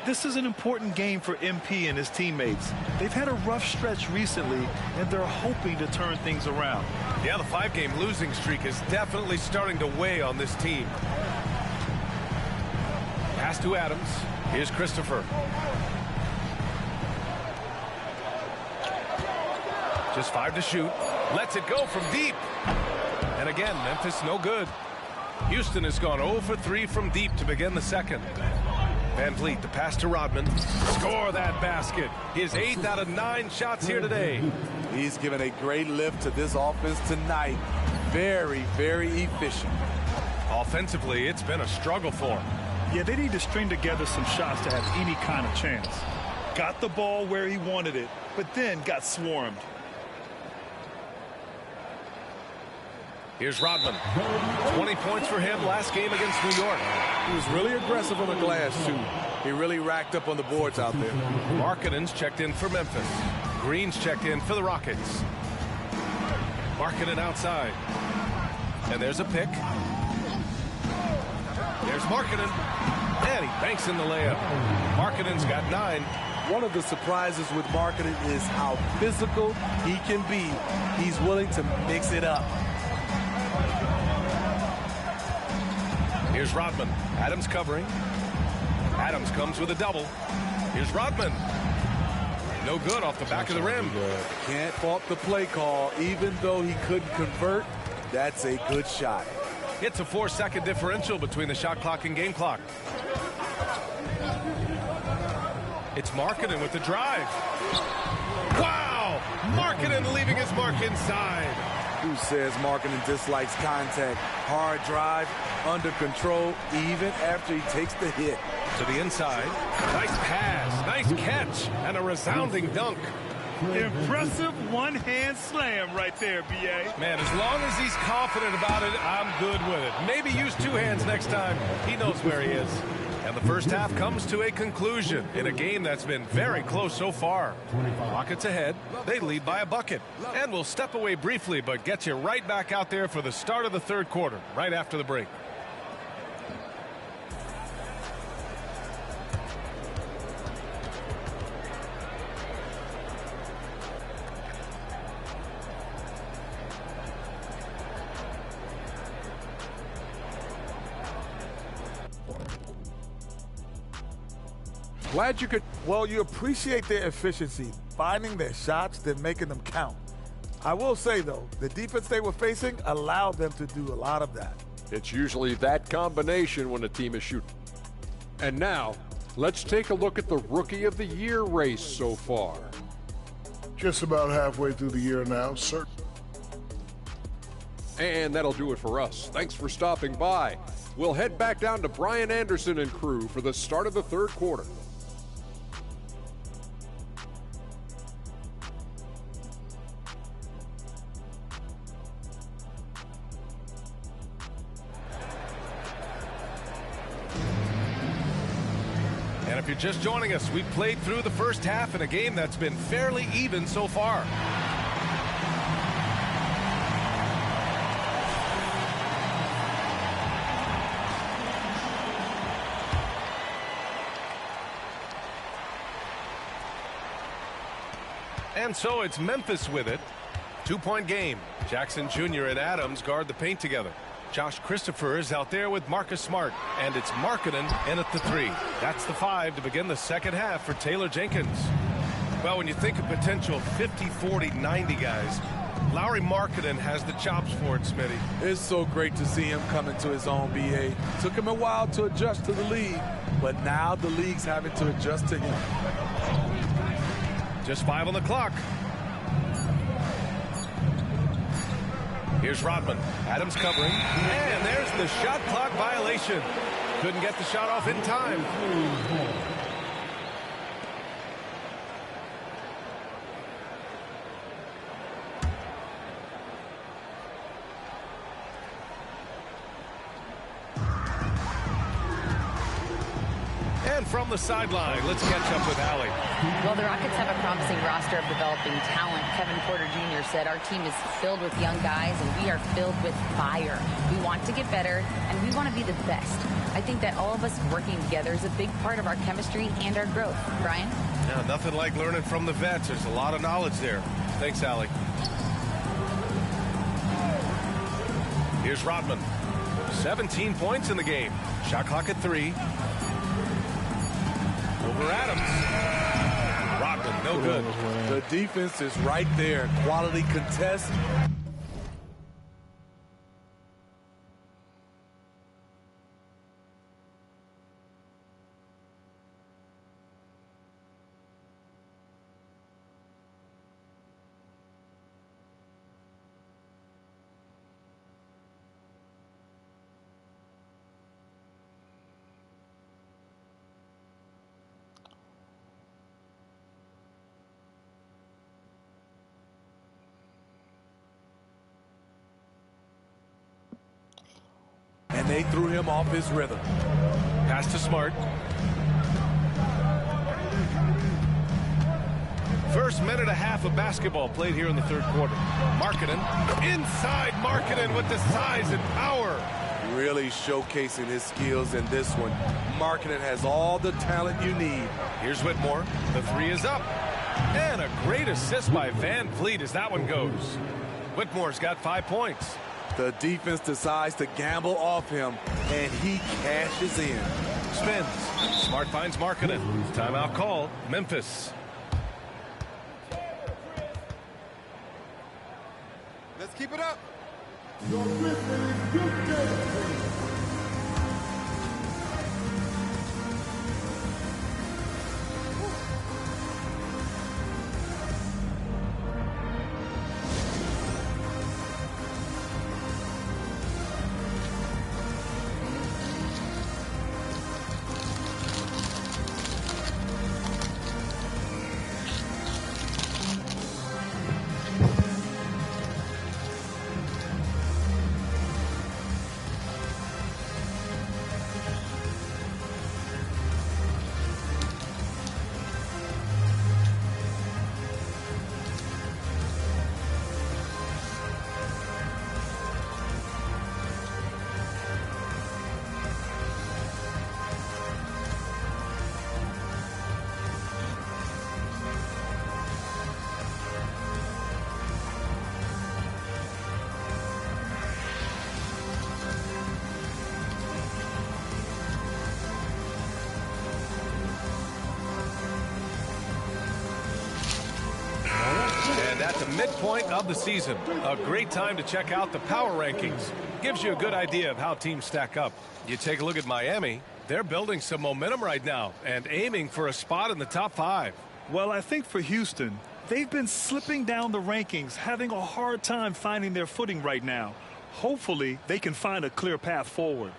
This is an important game for MP and his teammates. They've had a rough stretch recently, and they're hoping to turn things around. Yeah, the 5-game losing streak is definitely starting to weigh on this team. Pass to Adams. Here's Christopher. Just 5 to shoot. Lets it go from deep. And again, Memphis no good. Houston has gone 0 for 3 from deep to begin the second. Van Vliet, the pass to Rodman. Score that basket. His 8th out of 9 shots here today. He's given a great lift to this offense tonight. Very, very efficient. Offensively, it's been a struggle for him. Yeah, they need to string together some shots to have any kind of chance. Got the ball where he wanted it, but then got swarmed. Here's Rodman. 20 points for him last game against New York. He was really aggressive on the glass, too. He really racked up on the boards out there. Markkanen's checked in for Memphis. Green's checked in for the Rockets. Markkanen outside. And there's a pick. There's Markkanen. And he banks in the layup. Markkanen's got 9. One of the surprises with Markkanen is how physical he can be. He's willing to mix it up. Here's Rodman. Adams covering. Adams comes with a double. Here's Rodman. No good off the back of the rim. Can't fault the play call. Even though he couldn't convert, that's a good shot. It's a 4-second differential between the shot clock and game clock. It's Markkanen with the drive. Wow! Markkanen leaving his mark inside. Who says Markkanen dislikes contact? Hard drive, under control, even after he takes the hit. To the inside. Nice pass, nice catch, and a resounding dunk. Impressive one-hand slam right there, B.A. Man, as long as he's confident about it, I'm good with it. Maybe use two hands next time. He knows where he is. And the first half comes to a conclusion in a game that's been very close so far. Rockets ahead. They lead by a bucket. And we'll step away briefly, but get you right back out there for the start of the third quarter, right after the break. Glad you could. Well, you appreciate their efficiency, finding their shots, then making them count. I will say, though, the defense they were facing allowed them to do a lot of that. It's usually that combination when a team is shooting. And now, let's take a look at the Rookie of the Year race so far. Just about halfway through the year now, sir. And that'll do it for us. Thanks for stopping by. We'll head back down to Brian Anderson and crew for the start of the third quarter. And if you're just joining us, we played through the first half in a game that's been fairly even so far. And so it's Memphis with it. 2-point game. Jackson Jr. and Adams guard the paint together. Josh Christopher is out there with Marcus Smart, and it's Markkanen in at the 3. That's the 5 to begin the second half for Taylor Jenkins. Well, when you think of potential 50, 40, 90 guys, Lauri Markkanen has the chops for it, Smitty. It's so great to see him come into his own, B.A. Took him a while to adjust to the league, but now the league's having to adjust to him. Just 5 on the clock. Here's Rodman. Adams covering. And there's the shot clock violation. Couldn't get the shot off in time. And from the sideline, let's catch up with Allie. Well, the Rockets have a promising roster of developing talent. Kevin Porter Jr. said, our team is filled with young guys, and we are filled with fire. We want to get better, and we want to be the best. I think that all of us working together is a big part of our chemistry and our growth. Brian? Yeah, nothing like learning from the vets. There's a lot of knowledge there. Thanks, Allie. Here's Rodman. 17 points in the game. Shot clock at 3. Over Adams. Rodman, no good. The defense is right there. Quality contest. And they threw him off his rhythm. Pass to Smart. First minute and a half of basketball played here in the third quarter. Markkanen. Inside Markkanen with the size and power. Really showcasing his skills in this one. Markkanen has all the talent you need. Here's Whitmore. The 3 is up. And a great assist by Van Vliet as that one goes. Whitmore's got 5 points. The defense decides to gamble off him, and he cashes in. Spins. Smart finds Markkanen. Timeout call. Memphis. Let's keep it up. at the midpoint of the season. A great time to check out the power rankings. Gives you a good idea of how teams stack up. You take a look at Miami. They're building some momentum right now and aiming for a spot in the top 5. Well, I think for Houston, they've been slipping down the rankings, having a hard time finding their footing right now. Hopefully, they can find a clear path forward.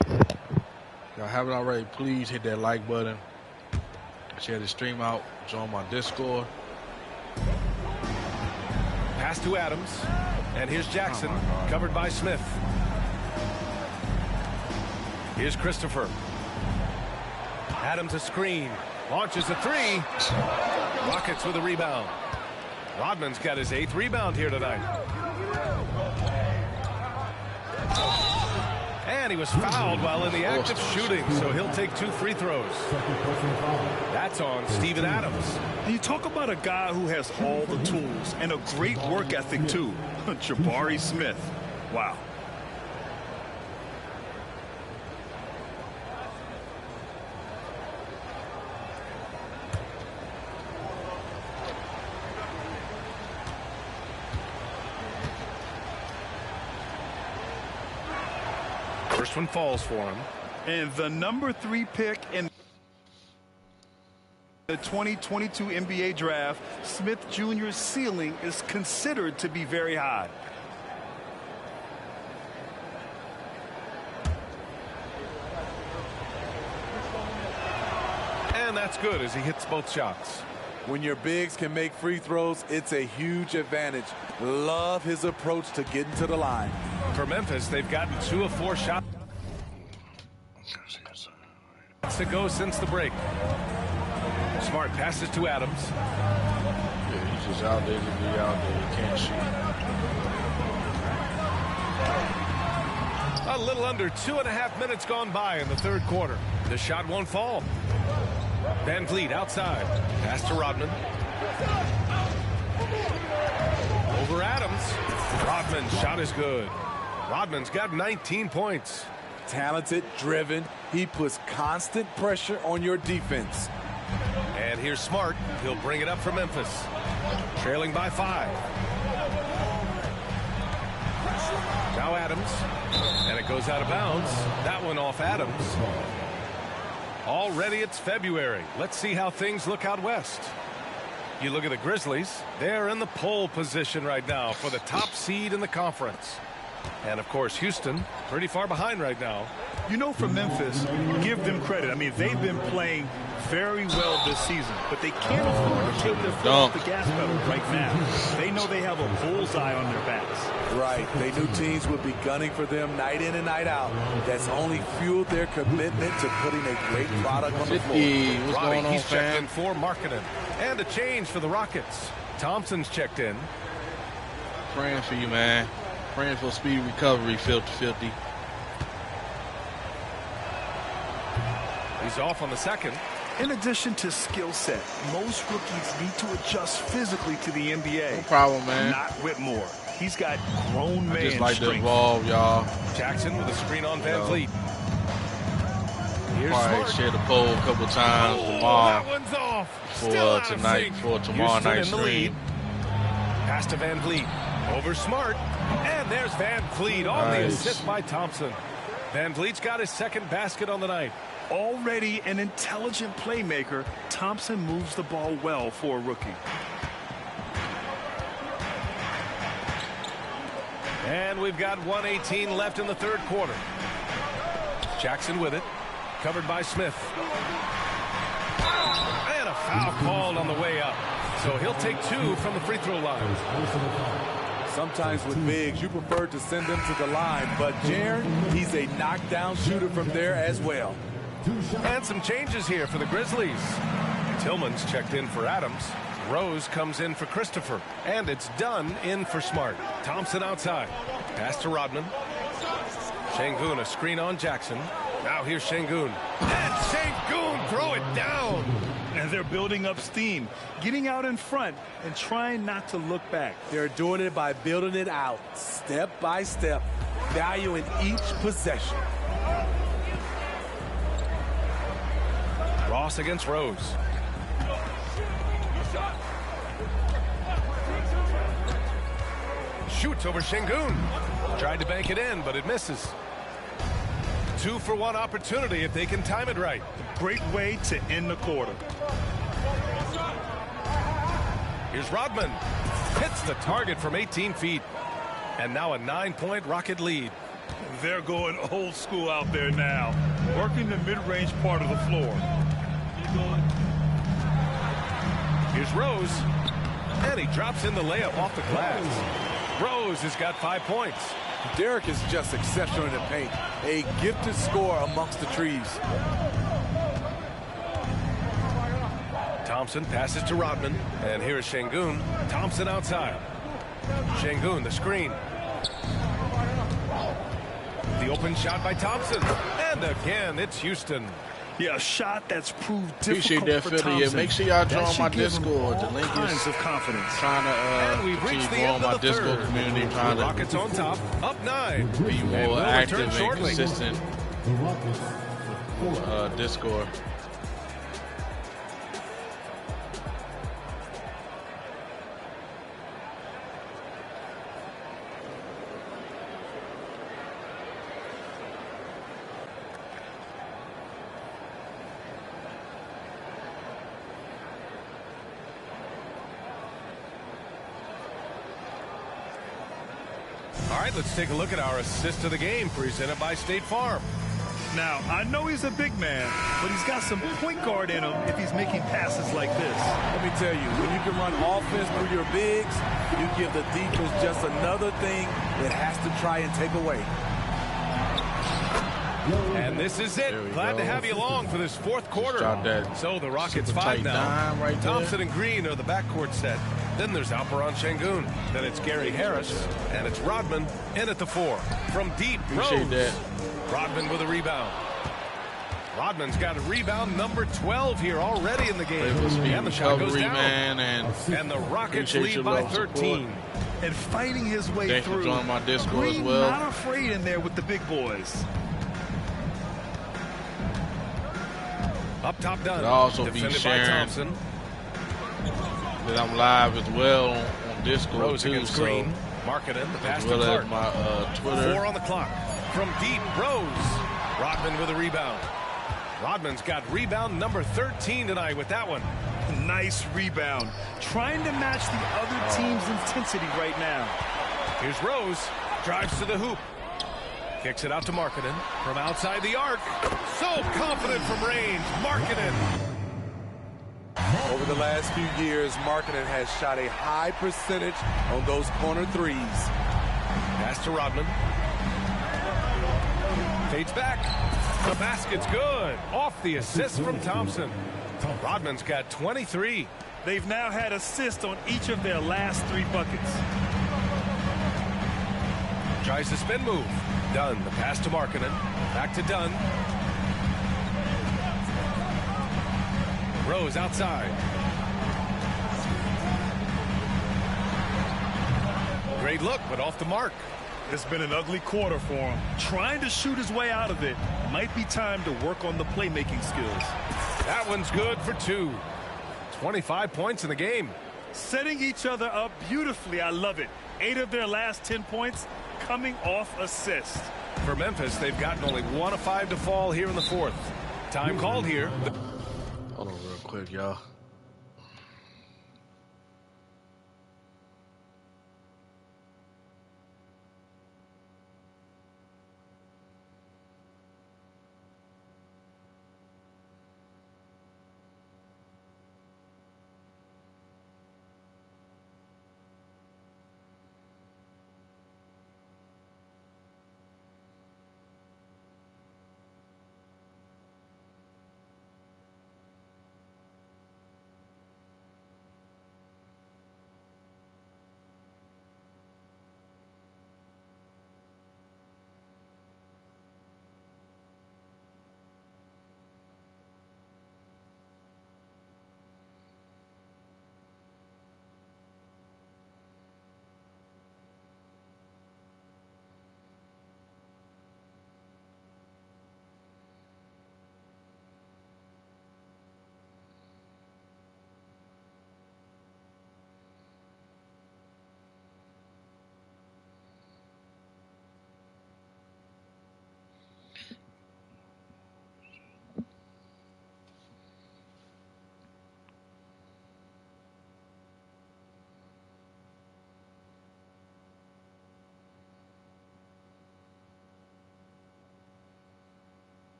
If y'all haven't already, please hit that like button. Share the stream out. Join my Discord. Pass to Adams. And here's Jackson, covered by Smith. Here's Christopher. Adams a screen. Launches a 3. Rockets with a rebound. Rodman's got his 8th rebound here tonight. And he was fouled while in the act of shooting, so he'll take 2 free throws. That's on Steven Adams. You talk about a guy who has all the tools and a great work ethic, too. Jabari Smith. Wow. First one falls for him. And the number 3 pick in the 2022 NBA draft, Smith Jr.'s ceiling is considered to be very high. And that's good as he hits both shots. When your bigs can make free throws, it's a huge advantage. Love his approach to getting to the line. For Memphis, they've gotten 2 of 4 shots to go since the break. Smart passes to Adams. Yeah, he's just out there to be out there. He can't shoot. A little under 2.5 minutes gone by in the 3rd quarter. The shot won't fall. Van Vliet outside. Pass to Rodman. Over Adams. Rodman's shot is good. Rodman's got 19 points. Talented, driven. He puts constant pressure on your defense. And here's Smart. He'll bring it up for Memphis. Trailing by 5. Now Adams. And it goes out of bounds. That one off Adams. Already it's February. Let's see how things look out west. You look at the Grizzlies. They're in the pole position right now for the top seed in the conference. And, of course, Houston pretty far behind right now. You know, for Memphis, give them credit. I mean, they've been playing very well this season, but they can't afford to take their foot off the gas pedal right now. They know they have a bullseye on their backs. Right. They knew teams would be gunning for them night in and night out. That's only fueled their commitment to putting a great product on the floor. What's going on, he's fam? checked in for Markkanen. And a change for the Rockets. Thompson's checked in. Praying for you, man. Praying for speedy recovery, Filthy. He's off on the 2nd. In addition to skill set, most rookies need to adjust physically to the NBA. No problem, man. Not Whitmore. He's got grown man I just like strength. to evolve, y'all. Jackson with a screen on Van Vliet. Here's Probably Smart. share the poll a couple times tomorrow. That one's off. For Still out of tonight, sync. for tomorrow Houston night's in the lead. stream. Pass to Van Vliet. Over Smart. And there's Van Vliet on the assist by Thompson. Van Vliet's got his 2nd basket on the night. Already an intelligent playmaker, Thompson moves the ball well for a rookie. And we've got 1:18 left in the 3rd quarter. Jackson with it. Covered by Smith. And a foul called on the way up. So he'll take 2 from the free throw line. Sometimes with bigs, you prefer to send them to the line, but Jaren, he's a knockdown shooter from there as well. And some changes here for the Grizzlies. Tillman's checked in for Adams. Rose comes in for Christopher. And it's Dunn in for Smart. Thompson outside. Pass to Rodman. Şengün a screen on Jackson. Now here's Şengün. And Şengün throw it down. And they're building up steam, getting out in front and trying not to look back. They're doing it by building it out, step by step, valuing each possession. Ross against Rose. shoots over Şengün. Tried to bank it in, but it misses. 2-for-1 opportunity if they can time it right. Great way to end the quarter. Here's Rodman. Hits the target from 18 feet. And now a 9-point Rocket lead. They're going old school out there now, working the mid-range part of the floor. Here's Rose. And he drops in the layup off the glass. Rose has got 5 points. Derek is just exceptional in the paint. A gifted scorer amongst the trees. Thompson passes to Rodman. And here is Şengün. Thompson outside. Şengün, the screen. The open shot by Thompson. And again, it's Houston. Yeah, a shot that's proved Appreciate difficult that, for Philly. Thompson. Yeah, make sure y'all That join should my give him Discord. The all link kinds is of confidence. trying And to we've reached continue the growing end my of the Discord third. community. The Trying Rockets on top, up 9. to be And more we'll active return and shortly. consistent Discord. All right, let's take a look at our assist of the game presented by State Farm. Now, I know he's a big man, but he's got some point guard in him if he's making passes like this. Let me tell you, when you can run offense through your bigs, you give the defense just another thing it has to try and take away. And this is it. Glad to have you along for this fourth quarter. So the Rockets 5 now. Right Thompson and Green are the backcourt set. Then there's Alperon Şengün. Then it's Gary Harris. And it's Rodman in at the 4. From deep, Appreciate that. Rodman with a rebound. Rodman's got a rebound number 12 here already in the game. And the shot goes down. Man, and the Rockets lead by 13. And fighting his way Thanks through. for joining my Discord as Green well. not afraid in there with the big boys. Up top done. Could also be Defended by sharing Thompson. that I'm live as well on Discord Rose too. against So Green. Marketing the pass as to well Clark. as my Twitter. 4 on the clock. From deep, Rose. Rodman with a rebound. Rodman's got rebound number 13 tonight with that one. Nice rebound. Trying to match the other team's intensity right now. Here's Rose. Drives to the hoop. Kicks it out to Markkanen from outside the arc. So confident from range. Markkanen. Over the last few years, Markkanen has shot a high percentage on those corner threes. Pass to Rodman. Fades back. The basket's good. Off the assist from Thompson. Rodman's got 23. They've now had assists on each of their last 3 buckets. Tries the spin move. Dunn, the pass to Markkanen. Back to Dunn. Rose outside. Great look, but off the mark. It's been an ugly quarter for him. Trying to shoot his way out of it. Might be time to work on the playmaking skills. That one's good for 2. 25 points in the game. Setting each other up beautifully. I love it. 8 of their last 10 points coming off assist. For Memphis, they've gotten only 1 of 5 to fall here in the 4th. Time called here. Hold on real quick, y'all.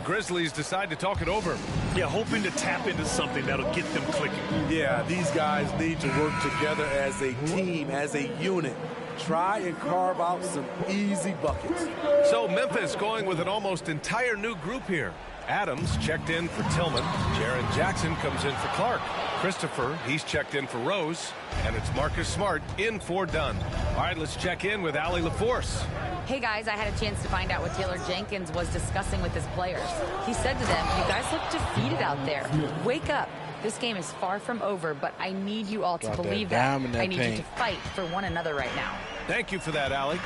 Grizzlies decide to talk it over. Yeah, hoping to tap into something that'll get them clicking. Yeah, these guys need to work together as a team, as a unit. Try and carve out some easy buckets. So Memphis going with an almost entire new group here. Adams checked in for Tillman. Jaren Jackson comes in for Clark. Christopher, he's checked in for Rose. And it's Marcus Smart in for Dunn. All right, let's check in with Allie LaForce. Hey guys, I had a chance to find out what Taylor Jenkins was discussing with his players. He said to them, you guys look defeated out there. Wake up. This game is far from over, but I need you all to believe that. I need you to fight for one another right now. Thank you for that, Allie.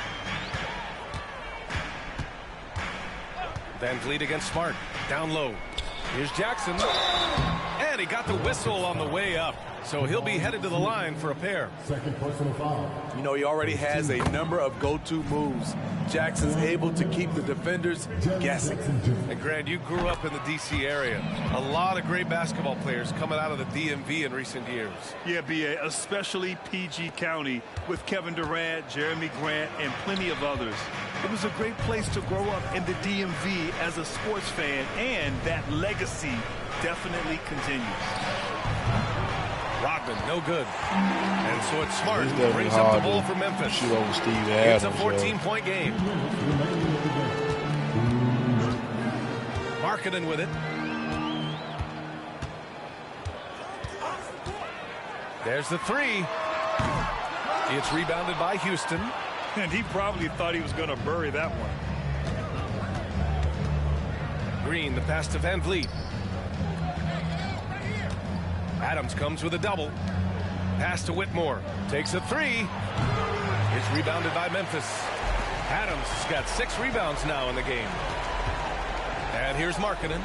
Van Vliet against Smart. Down low. Here's Jackson. And he got the whistle on the way up. So he'll be headed to the line for a pair. Second personal foul. You know, he already has a number of go-to moves. Jackson's able to keep the defenders guessing. And Grant, you grew up in the D.C. area. A lot of great basketball players coming out of the DMV in recent years. Yeah, B.A., especially PG County with Kevin Durant, Jeremy Grant, and plenty of others. It was a great place to grow up in the DMV as a sports fan, and that legacy definitely continues. Rodman, no good. And so it's Smart who brings up the ball for Memphis. Shoot over Steve Adams. It's a 14-point game. Markkanen with it. There's the three. It's rebounded by Houston. And he probably thought he was going to bury that one. Green, the pass to Van Vliet. Adams comes with a double. Pass to Whitmore. Takes a three. It's rebounded by Memphis. Adams has got 6 rebounds now in the game. And here's Markkanen.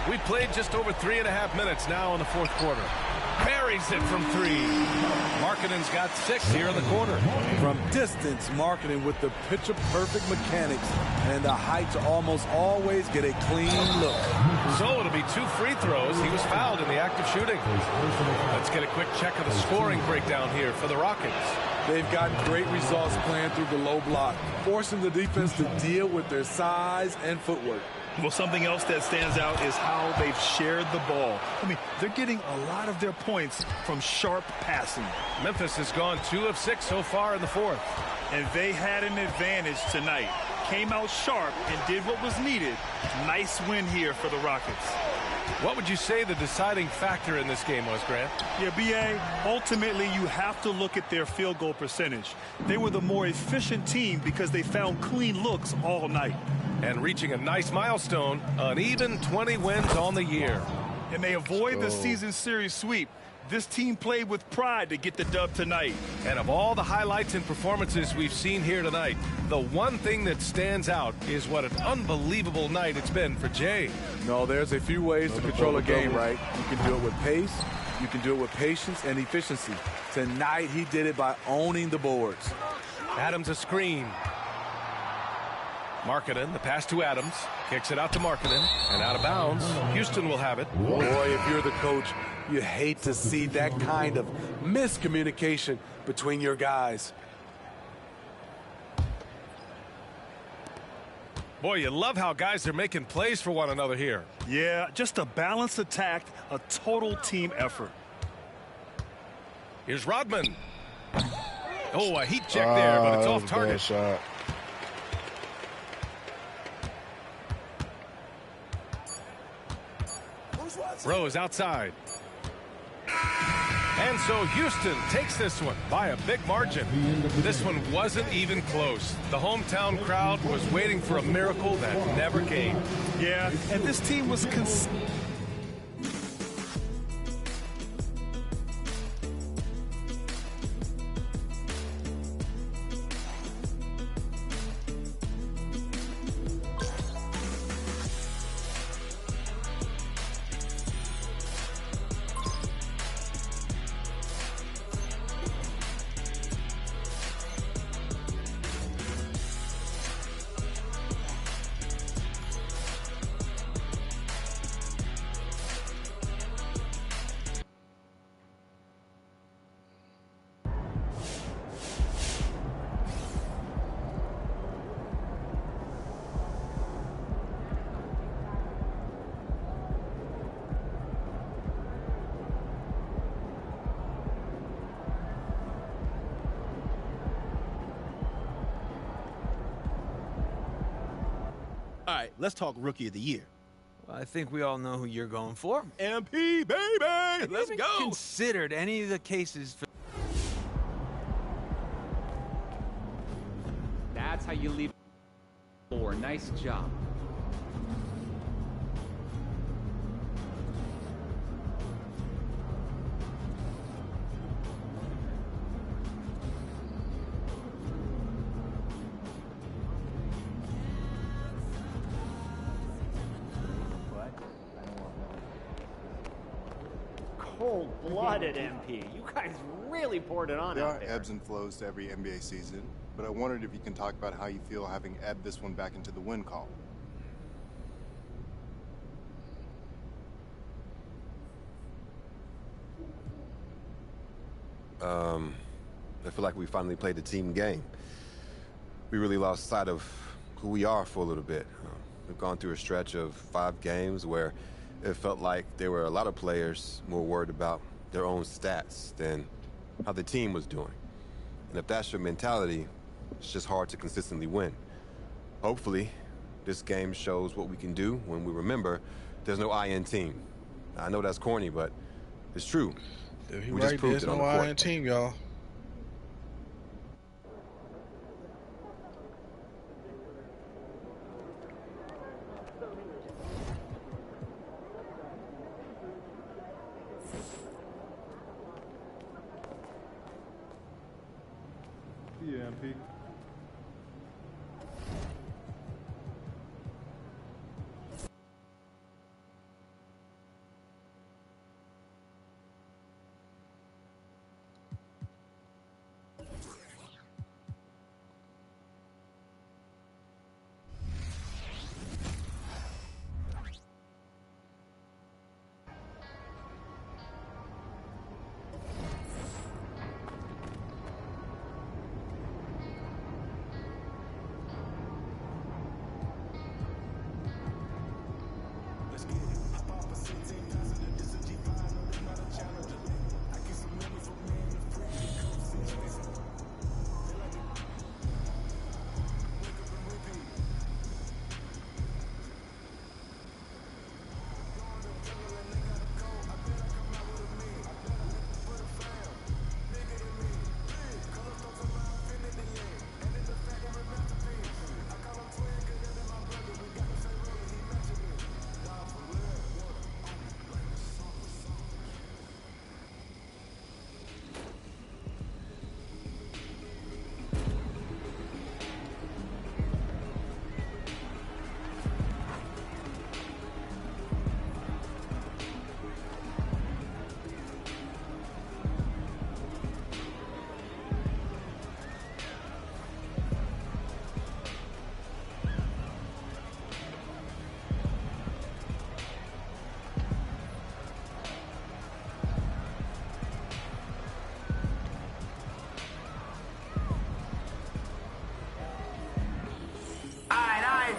We played just over 3.5 minutes now in the fourth quarter. Buries it from 3. Markkanen's got 6 here in the quarter. From distance, Markkanen with the picture-perfect mechanics and the height to almost always get a clean look. So it'll be 2 free throws. He was fouled in the act of shooting. Let's get a quick check of the scoring breakdown here for the Rockets. They've gotten great results playing through the low block, forcing the defense to deal with their size and footwork. Well, something else that stands out is how they've shared the ball. I mean, they're getting a lot of their points from sharp passing. Memphis has gone 2 of 6 so far in the fourth. And they had an advantage tonight. Came out sharp and did what was needed. Nice win here for the Rockets. What would you say the deciding factor in this game was, Grant? Yeah, B.A., ultimately you have to look at their field goal percentage. They were the more efficient team because they found clean looks all night. And reaching a nice milestone, an even 20 wins on the year. And they avoid the season series sweep. This team played with pride to get the dub tonight. And of all the highlights and performances we've seen here tonight, the one thing that stands out is what an unbelievable night it's been for Jay. No, there's a few ways to control a game, right? You can do it with pace, you can do it with patience and efficiency. Tonight, he did it by owning the boards. Adams a screen. Markkanen, the pass to Adams, kicks it out to Markkanen, and out of bounds. Houston will have it. Boy, if you're the coach, you hate to see that kind of miscommunication between your guys. Boy, you love how guys are making plays for one another here. Yeah, just a balanced attack, a total team effort. Here's Rodman. Oh, a heat check there, but it's off target. Shot. Rose outside. And so Houston takes this one by a big margin. This one wasn't even close. The hometown crowd was waiting for a miracle that never came. Yeah, and this team was All right, let's talk Rookie of the Year. Well, I think we all know who you're going for. MP, baby! Let's go! Considered any of the cases for... That's how you leave. Nice job. Cold-blooded MP. You guys really poured it on There out are there. ebbs and flows to every NBA season, but I wondered if you can talk about how you feel having ebbed this one back into the win column. I feel like we finally played the team game. We really lost sight of who we are for a little bit. We've gone through a stretch of 5 games where it felt like there were a lot of players more worried about their own stats than how the team was doing. And if that's your mentality, it's just hard to consistently win. Hopefully, this game shows what we can do when we remember there's no I in team. I know that's corny, but it's true. We just proved it on the court. There's no I in team, y'all. Yeah, MP.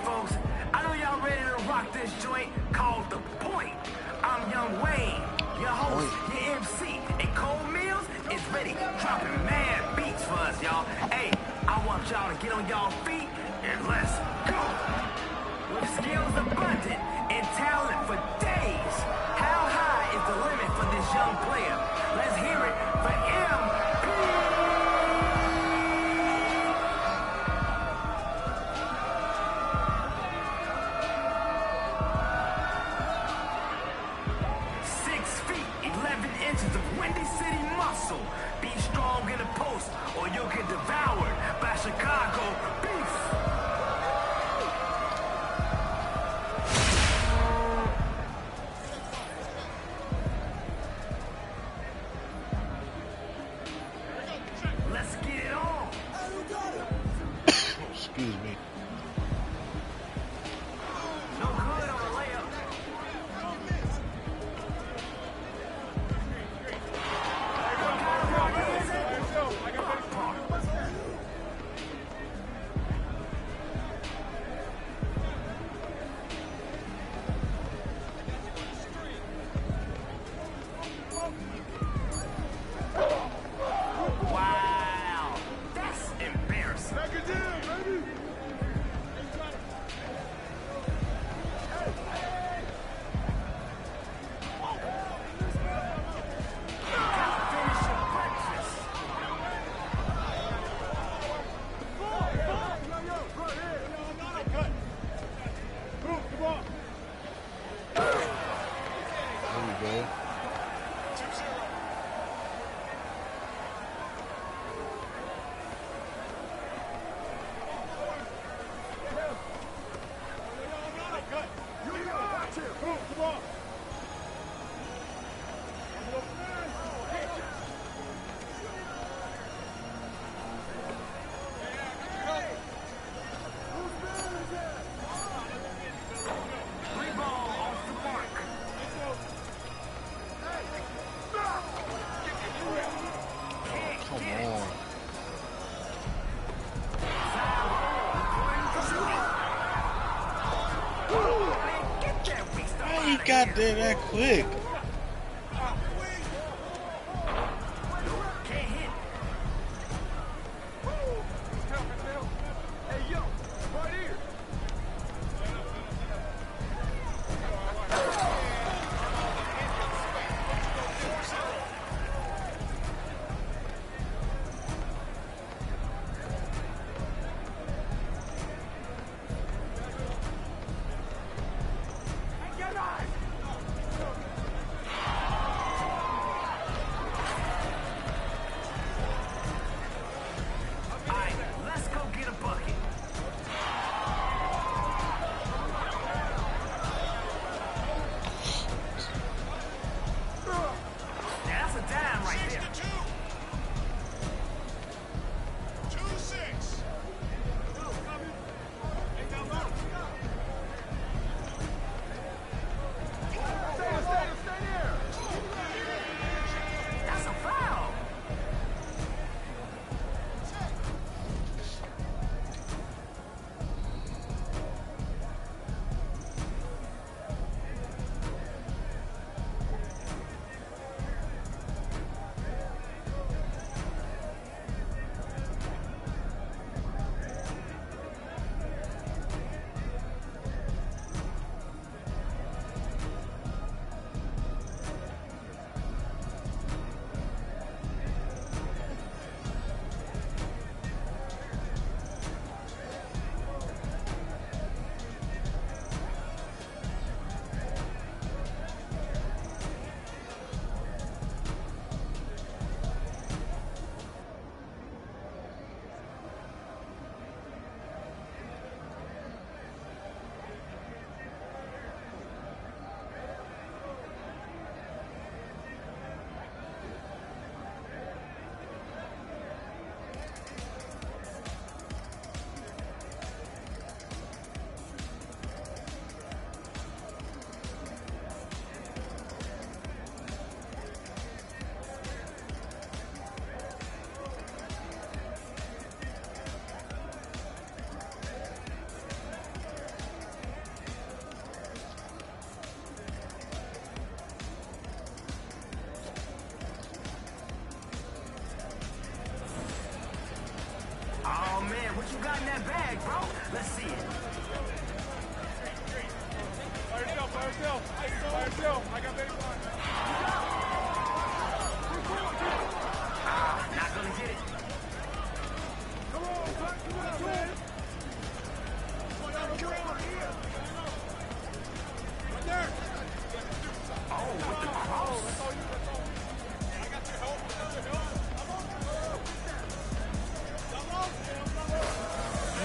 Folks, I know y'all ready to rock this joint called The Point. I'm Young Wayne, your host, your MC, and Cole Mills is ready, dropping mad beats for us, y'all. Hey, I want y'all to get on y'all feet and let's go. With skills abundant and talent for days, how high is the limit for this young player? Let's hear it for MP. go. Got there that quick. What you got in that bag, bro? Let's see it. By yourself. I got baseline. Not gonna get it. Come on, man. Right there. Oh, with the cross. That's all you. I got your help.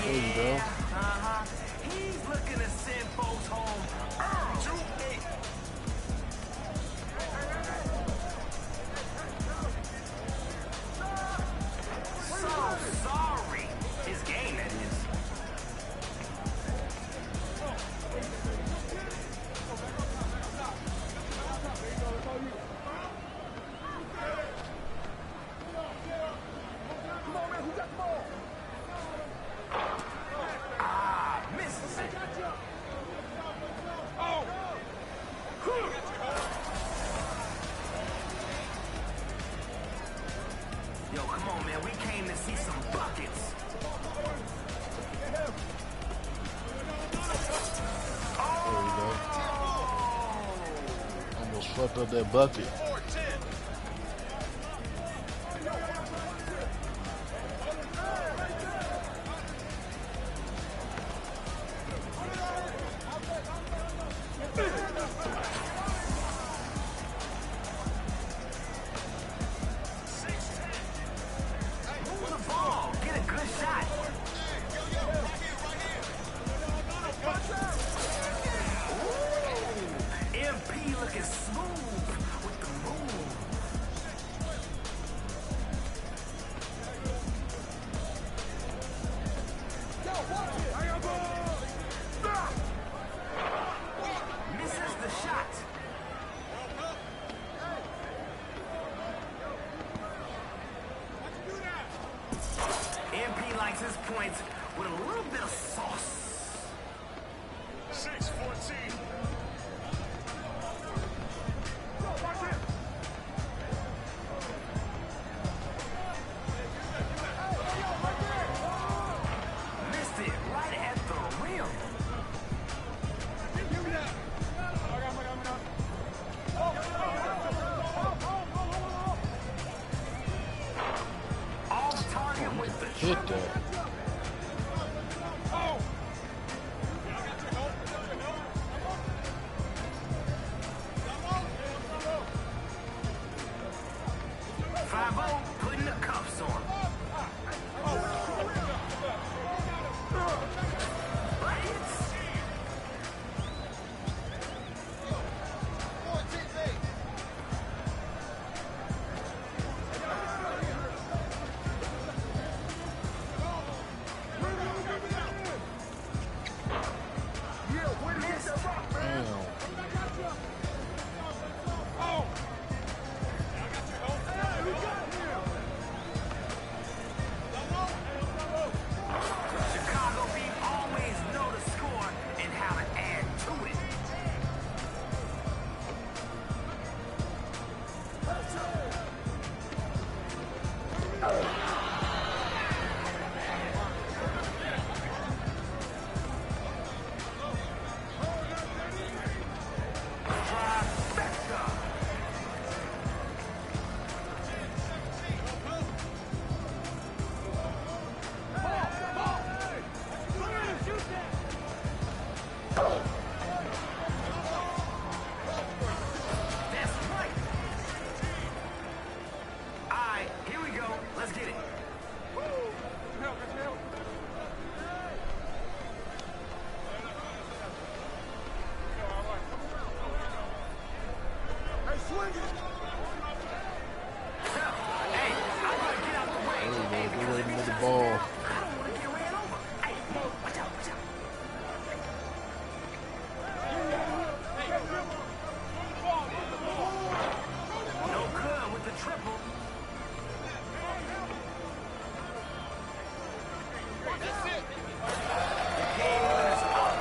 There you go. He's looking to send folks home early. So sorry. His game, that is. Yo, come on, man. We came to see some buckets. There we go. Almost fucked up that bucket. MP looking smooth with the move. Misses the shot. MP likes his points with a little bit of sauce. 6-14. Missed it right at the rim. Off target with the Hit that. Putting the cuffs on. Buckets. Chicago Beat always know the score and how to add to it. Trifecta. That's right. All right, here we go. Let's get it. Hey, swing it. Hey, I'm gonna get out the way. Hey, because if he with the touches ball. it now, I don't want to get ran over. Hey, watch out, watch out. No good with the triple. That's it. The game winner's up.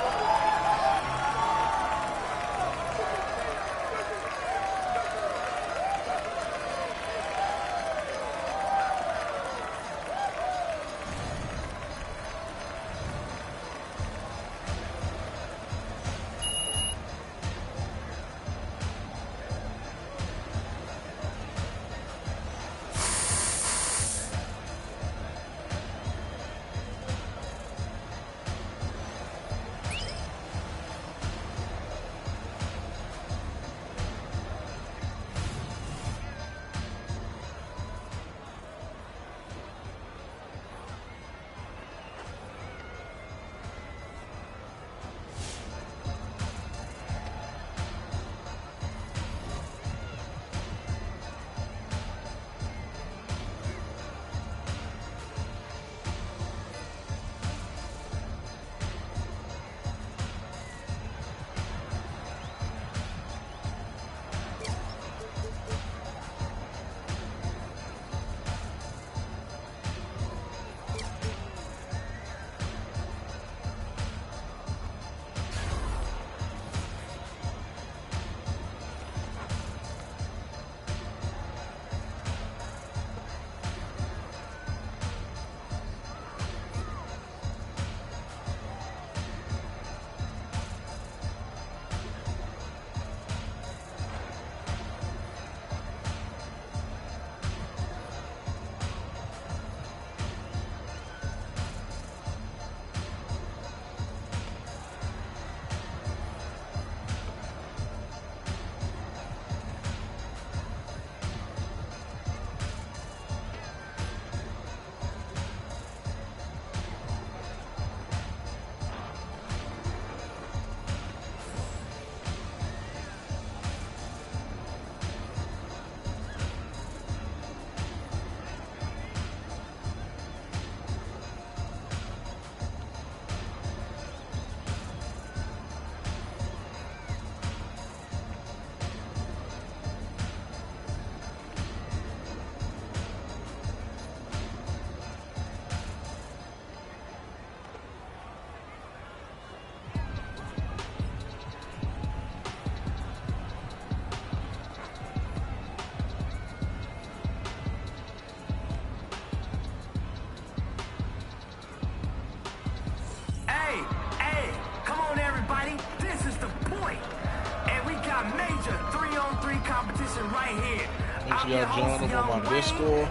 right here. Make sure y'all join them on my Discord.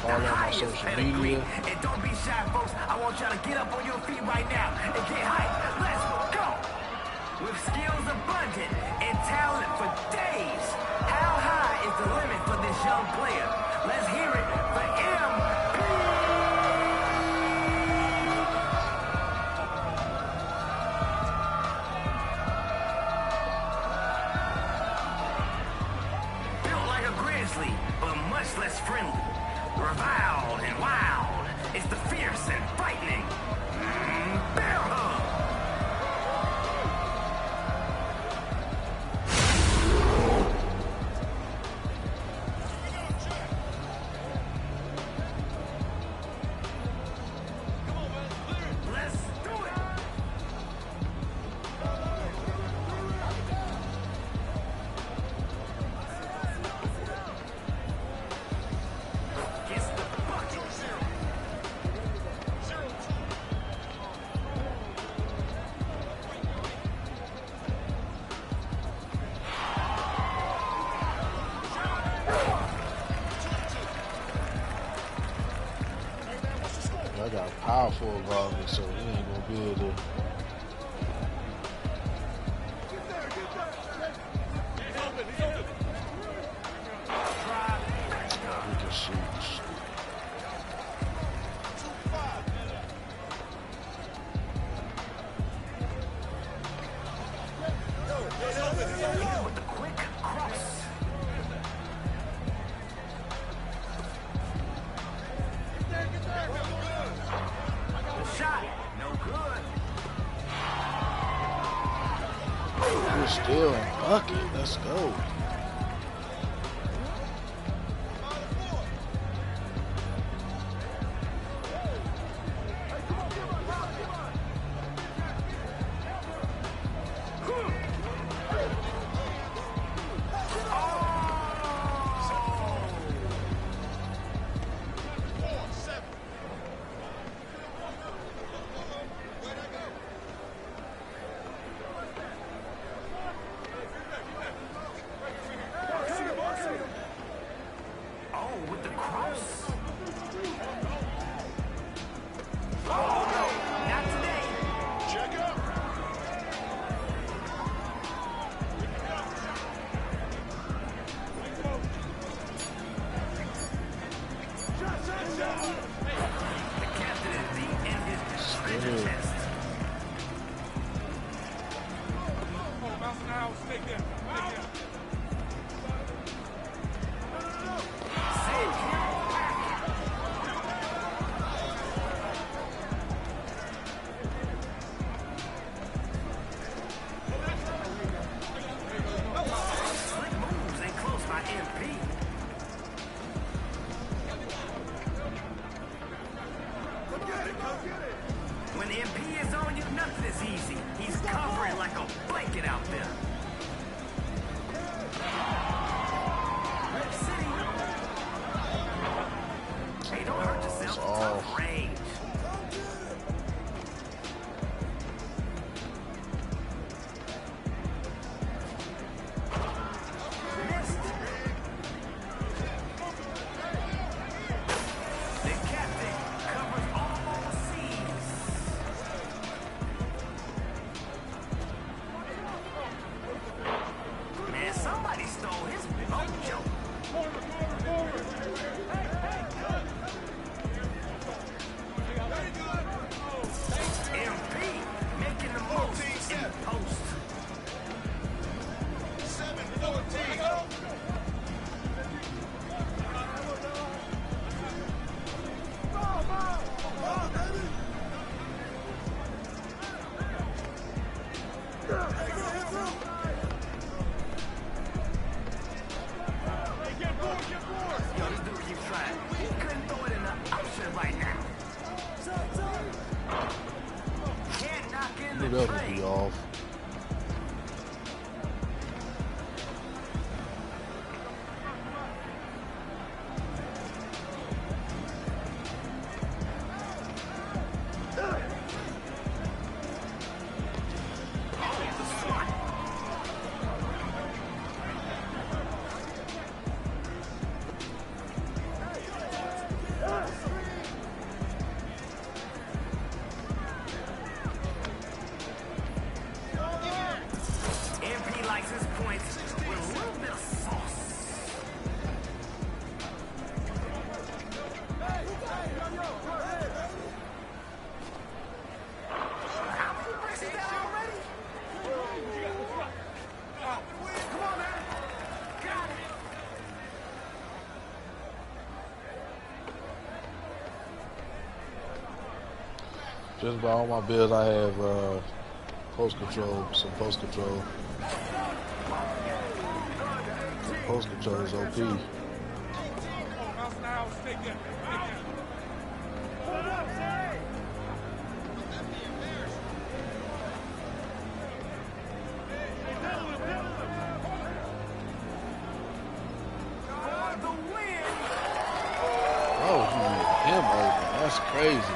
Follow on my social media. And don't be shy, folks. I want y'all to get up on your feet right now and get hyped. Let's go. With skills abundant and talent for days, how high is the limit for this young player? Let's hear it for MP. Built like a grizzly, but much less friendly. Reviled and wild, it's the fierce and frightening Bear Hug. Let's do it. Gets the bucket. I got powerful around me, so he ain't gonna be able to. We can shoot. With the quick cross. The shot, no good. We're still in bucket. Let's go. Oh, with the cross. Oh, no, not today. Check up. The captain is deep in his treasure chest. Slick moves and close by MP. When MP is on you, nothing is easy. He's covering like a blanket out there. Rip City. Hey, don't hurt yourself. Tough range. Missed. The captain covers all seas. Man, somebody stole his mojo. MP making the most in post. 7-14. Yo, this dude keeps trying. Just about all my builds, I have post control, some post control. Post control is OP. Oh, him open. That's crazy.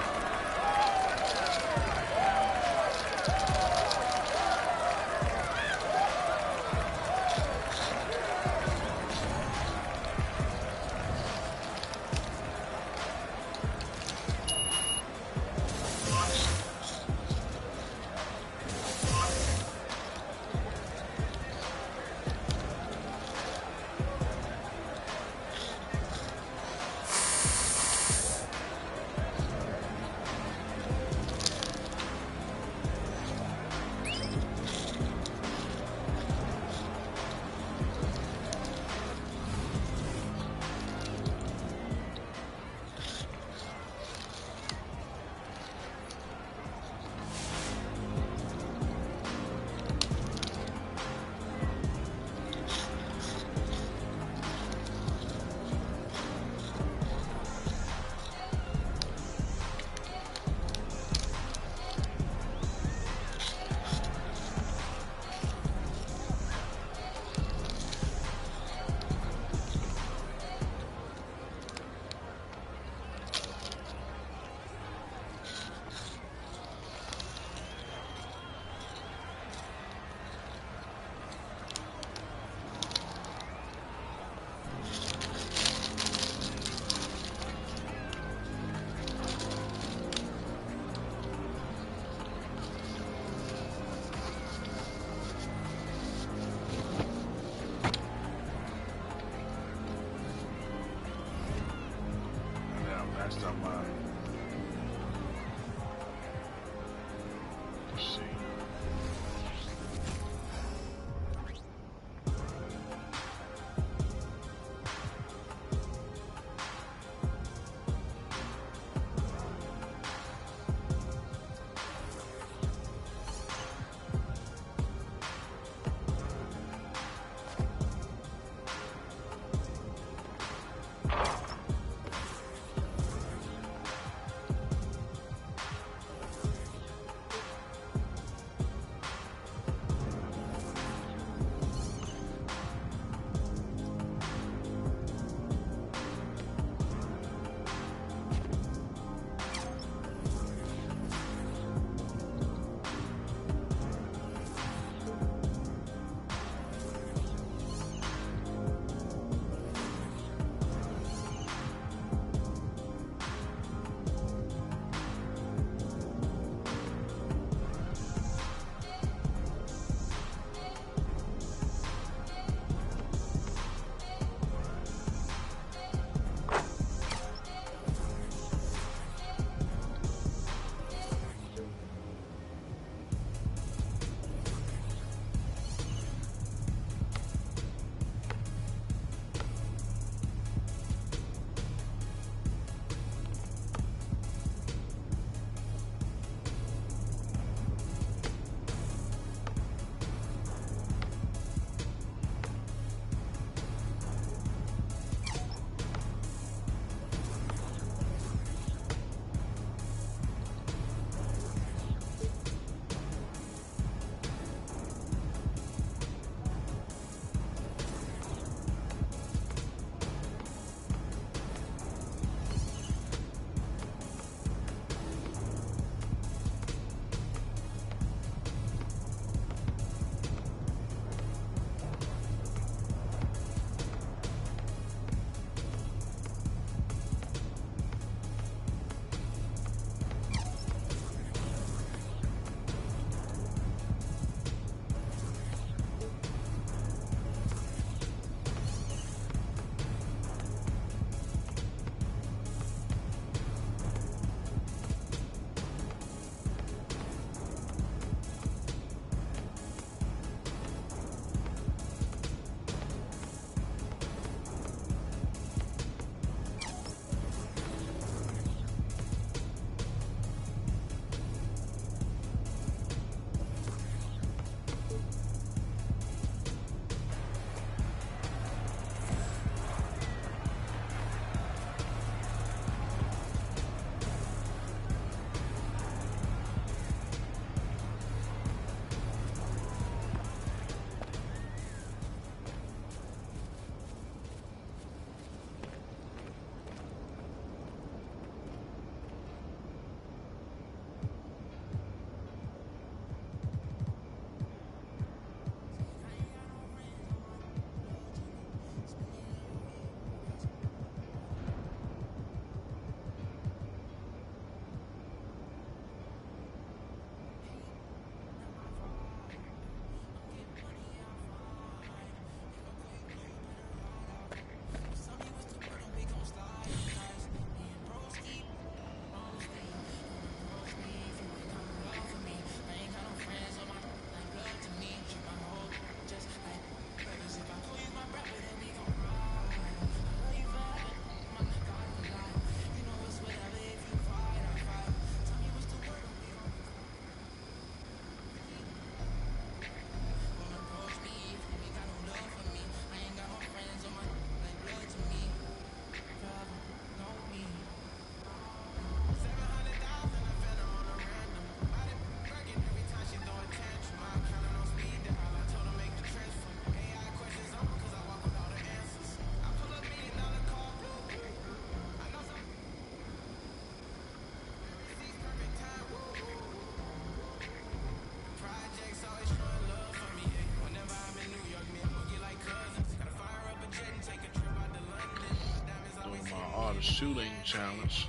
shooting challenge.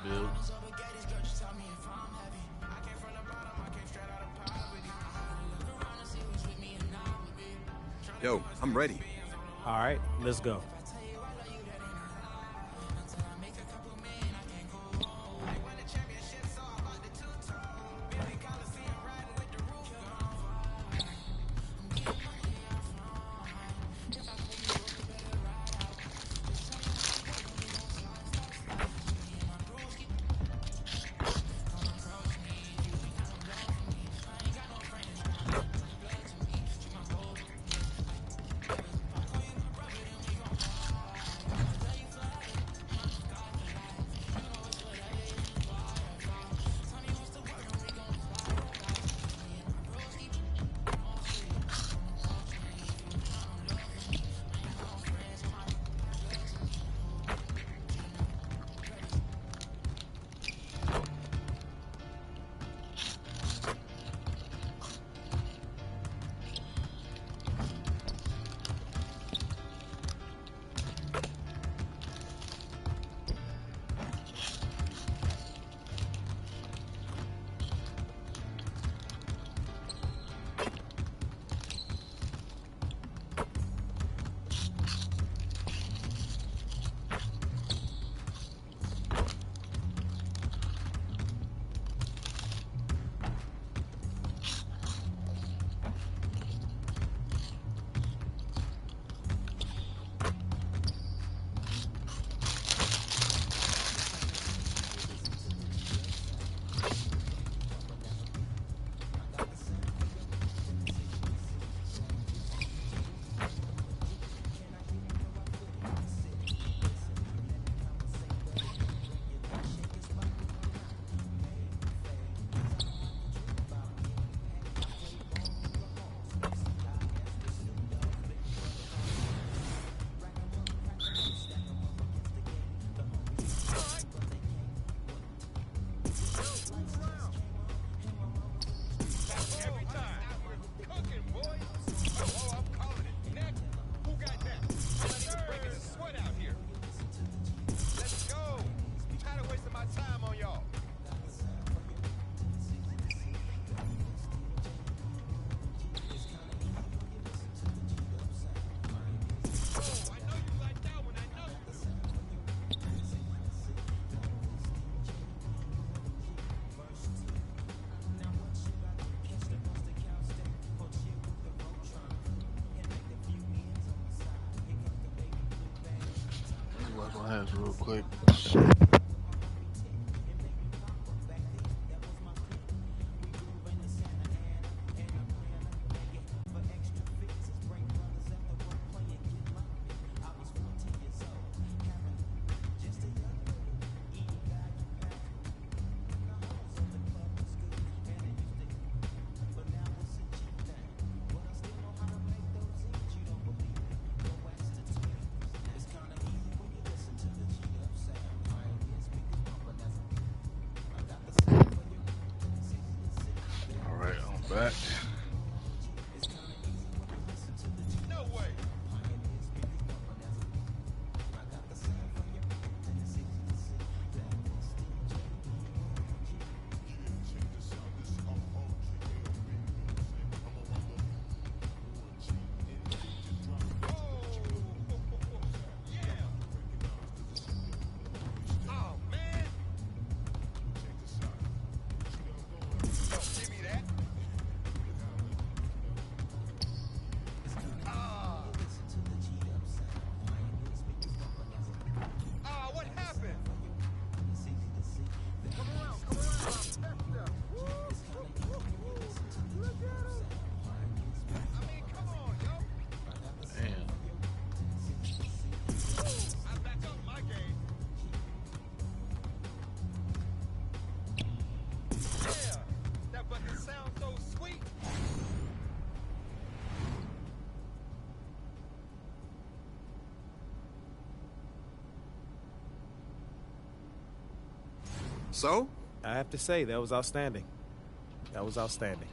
Midfield. Yo, I'm ready. All right, let's go. Wash my hands real quick. All right, I'm back. So? I have to say, that was outstanding. That was outstanding.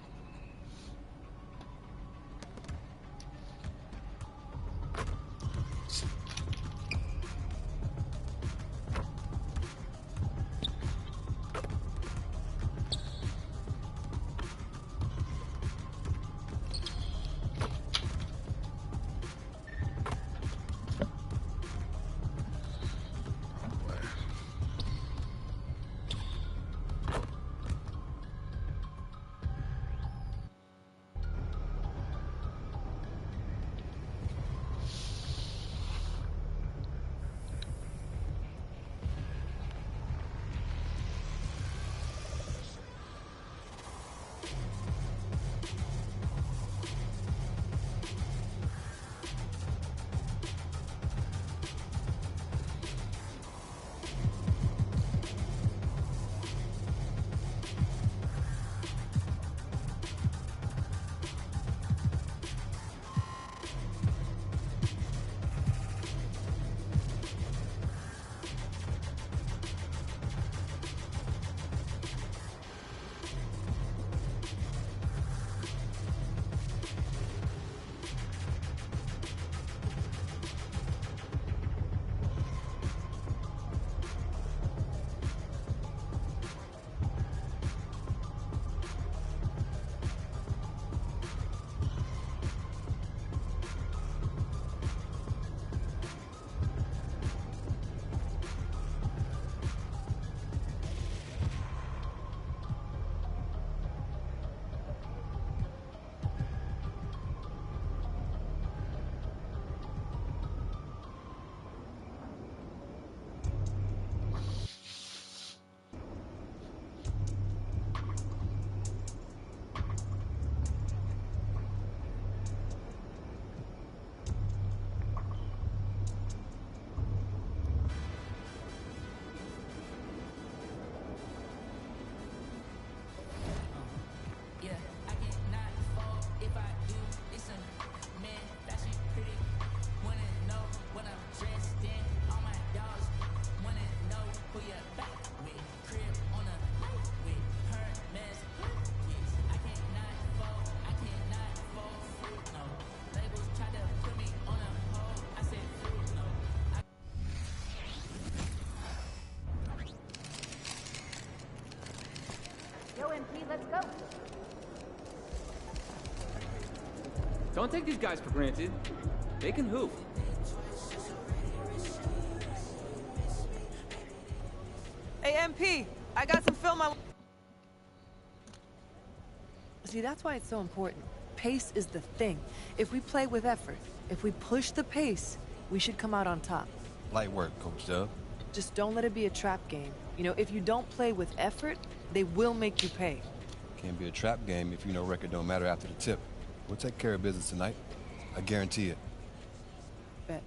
Let's go. Don't take these guys for granted. They can hoop. Hey, MP, I got some film See, that's why it's so important. Pace is the thing. If we play with effort, if we push the pace, we should come out on top. Light work, Coach Dub. Just don't let it be a trap game. You know, if you don't play with effort, they will make you pay. Can't be a trap game if you know record don't matter after the tip. We'll take care of business tonight. I guarantee it. Bet.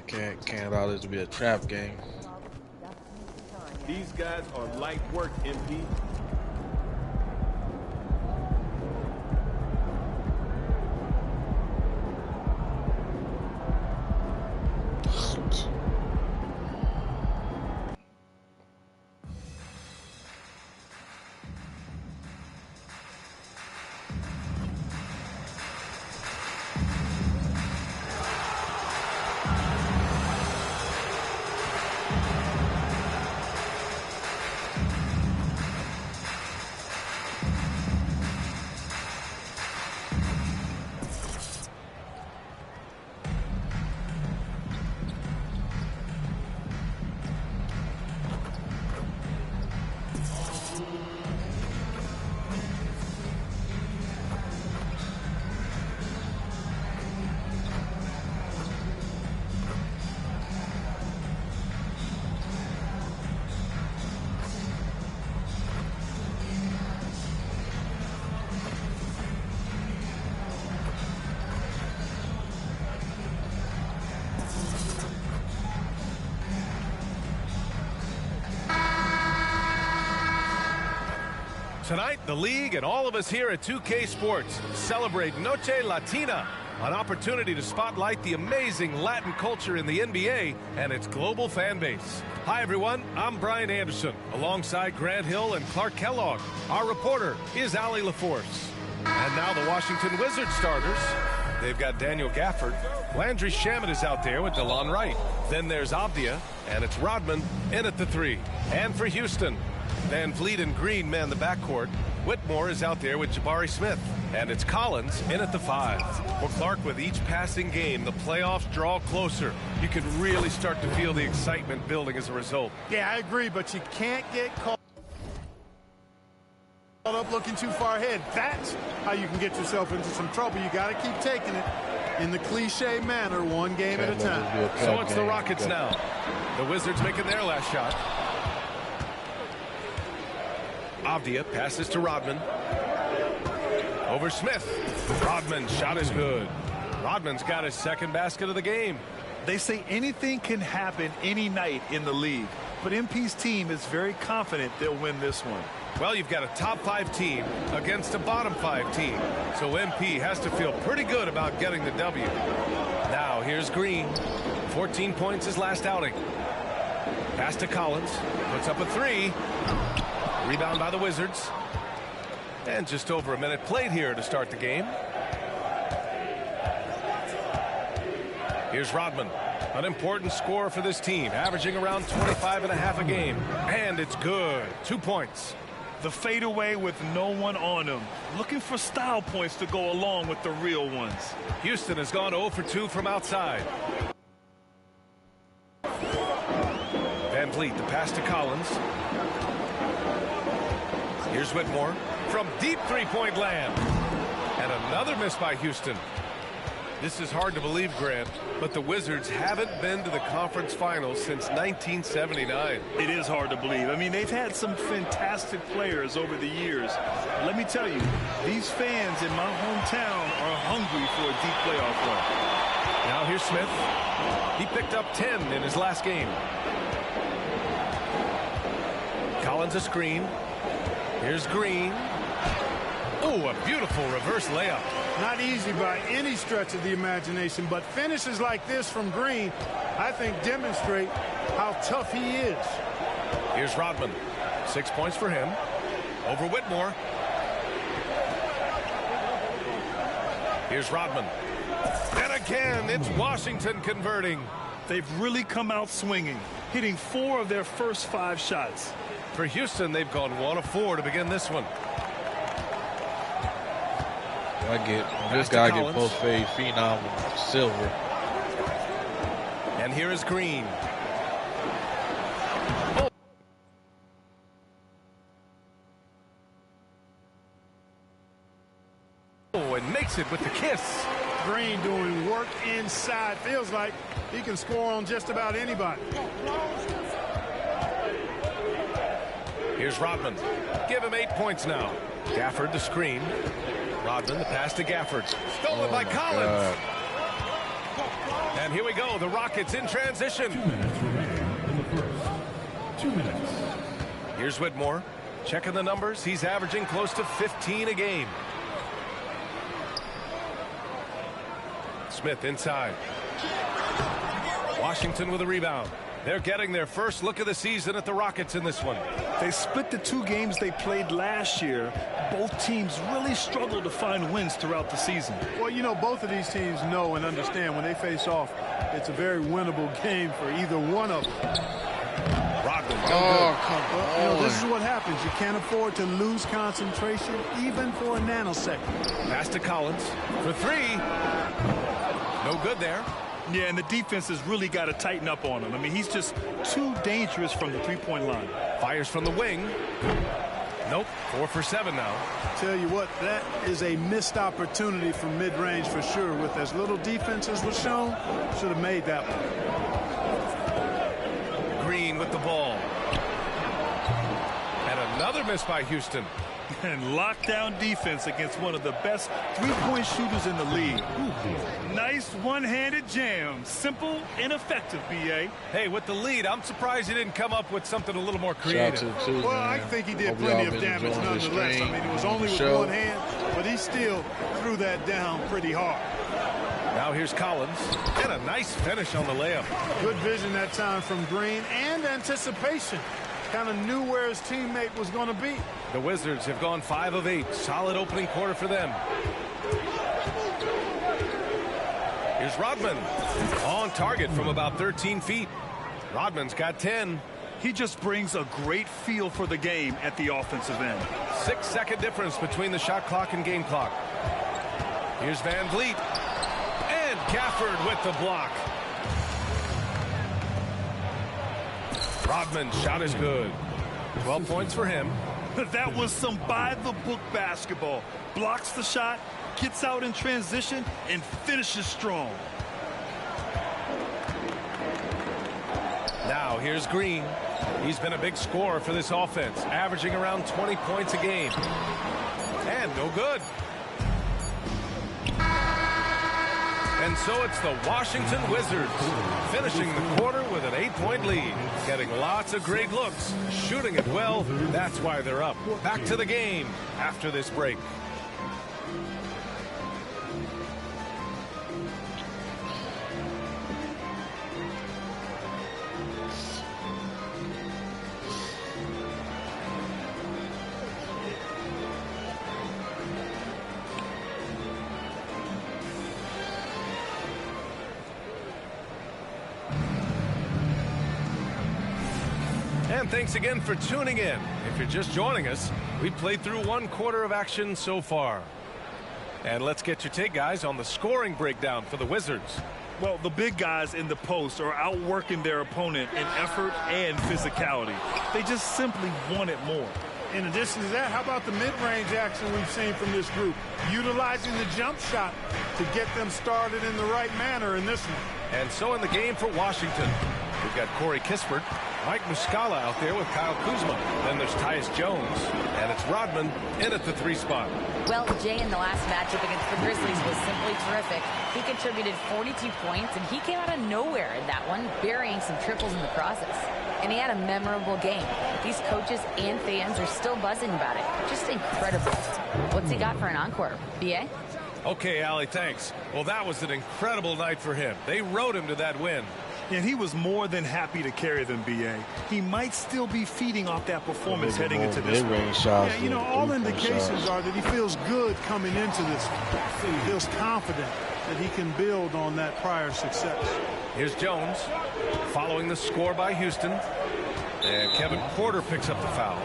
Can't allow this to be a trap game. These guys are light work, MP. Tonight, the league and all of us here at 2K Sports celebrate Noche Latina, an opportunity to spotlight the amazing Latin culture in the NBA and its global fan base. Hi, everyone. I'm Brian Anderson, alongside Grant Hill and Clark Kellogg. Our reporter is Allie LaForce. And now the Washington Wizards starters. They've got Daniel Gafford. Landry Shamet is out there with DeLon Wright. Then there's Avdia, and it's Rodman in at the 3. And for Houston, Van Vliet and Green man the backcourt. Whitmore is out there with Jabari Smith. And it's Collins in at the 5. Well, Clark, with each passing game, the playoffs draw closer. You can really start to feel the excitement building as a result. Yeah, I agree, but you can't get caught up looking too far ahead. That's how you can get yourself into some trouble. You got to keep taking it in the cliche manner, one game at a time. So it's the Rockets now. The Wizards making their last shot. Avdia passes to Rodman. Over Smith. Rodman's shot is good. Rodman's got his second basket of the game. They say anything can happen any night in the league, but MP's team is very confident they'll win this one. Well, you've got a top 5 team against a bottom 5 team, so MP has to feel pretty good about getting the W. Now here's Green. 14 points his last outing. Pass to Collins. Puts up a 3. Rebound by the Wizards. And just over a minute played here to start the game. Here's Rodman, an important scorer for this team, averaging around 25.5 a game. And it's good. 2 points. The fadeaway with no one on him. Looking for style points to go along with the real ones. Houston has gone 0 for 2 from outside. Van Vliet, the pass to Collins. Here's Whitmore from deep three-point land. And another miss by Houston. This is hard to believe, Grant, but the Wizards haven't been to the conference finals since 1979. It is hard to believe. I mean, they've had some fantastic players over the years. Let me tell you, these fans in my hometown are hungry for a deep playoff run. Now here's Smith. He picked up 10 in his last game. Collins a screen. Here's Green. Oh, a beautiful reverse layup. Not easy by any stretch of the imagination, but finishes like this from Green, I think, demonstrate how tough he is. Here's Rodman. 6 points for him. Over Whitmore. Here's Rodman. And again, it's Washington converting. They've really come out swinging, hitting 4 of their first 5 shots. For Houston, they've gone 1 of 4 to begin this one. This guy get both fade phenom silver. And here is Green. Oh, and makes it with the kiss. Green doing work inside. Feels like he can score on just about anybody. Here's Rodman. Give him 8 points now. Gafford the screen. Rodman the pass to Gafford. Stolen by Collins. And here we go. The Rockets in transition. 2 minutes remaining in the first. 2 minutes. Here's Whitmore. Checking the numbers. He's averaging close to 15 a game. Smith inside. Washington with a rebound. They're getting their first look of the season at the Rockets in this one. They split the 2 games they played last year. Both teams really struggled to find wins throughout the season. Well, you know, both of these teams know and understand when they face off, it's a very winnable game for either one of them. Rodman. Come on. You know, this is what happens. You can't afford to lose concentration even for a nanosecond. Pass to Collins for 3. No good there. Yeah, and the defense has really got to tighten up on him. I mean, he's just too dangerous from the three-point line. Fires from the wing. Nope, 4 for 7 now. Tell you what, that is a missed opportunity from mid-range for sure. With as little defense as was shown, should have made that one. Green with the ball. And another miss by Houston. And lockdown defense against one of the best three-point shooters in the league. Nice one-handed jam. Simple and effective, B.A. Hey, with the lead, I'm surprised he didn't come up with something a little more creative. Well, I think he did plenty of damage nonetheless. I mean, it was only with one hand, but he still threw that down pretty hard. Now here's Collins. And a nice finish on the layup. Good vision that time from Green and anticipation. Kind of knew where his teammate was going to be. The Wizards have gone 5 of 8. Solid opening quarter for them. Here's Rodman. On target from about 13 feet. Rodman's got 10. He just brings a great feel for the game at the offensive end. 6-second difference between the shot clock and game clock. Here's Van Vliet. And Gafford with the block. Rodman's shot is good. 12 points for him. That was some by-the-book basketball. Blocks the shot, gets out in transition, and finishes strong. Now here's Green. He's been a big scorer for this offense, averaging around 20 points a game. And no good. And so it's the Washington Wizards finishing the quarter with an 8-point lead. Getting lots of great looks, shooting it well. That's why they're up. Back to the game after this break. And thanks again for tuning in. If you're just joining us, we played through 1 quarter of action so far. And let's get your take, guys, on the scoring breakdown for the Wizards. Well, the big guys in the post are outworking their opponent in effort and physicality. They just simply want it more. In addition to that, how about the mid-range action we've seen from this group? Utilizing the jump shot to get them started in the right manner in this one. And so in the game for Washington, we've got Corey Kispert, Mike Muscala out there with Kyle Kuzma. Then there's Tyus Jones, and it's Rodman in at the 3 spot. Well, Jay in the last matchup against the Grizzlies was simply terrific. He contributed 42 points, and he came out of nowhere in that one, burying some triples in the process. And he had a memorable game. These coaches and fans are still buzzing about it. Just incredible. What's he got for an encore? B.A.? Okay, Allie, thanks. Well, that was an incredible night for him. They rode him to that win. And he was more than happy to carry them, B.A. He might still be feeding off that performance heading into this one. Yeah, you know, all indications are that he feels good coming into this one. He feels confident that he can build on that prior success. Here's Jones following the score by Houston. And Kevin Porter picks up the foul.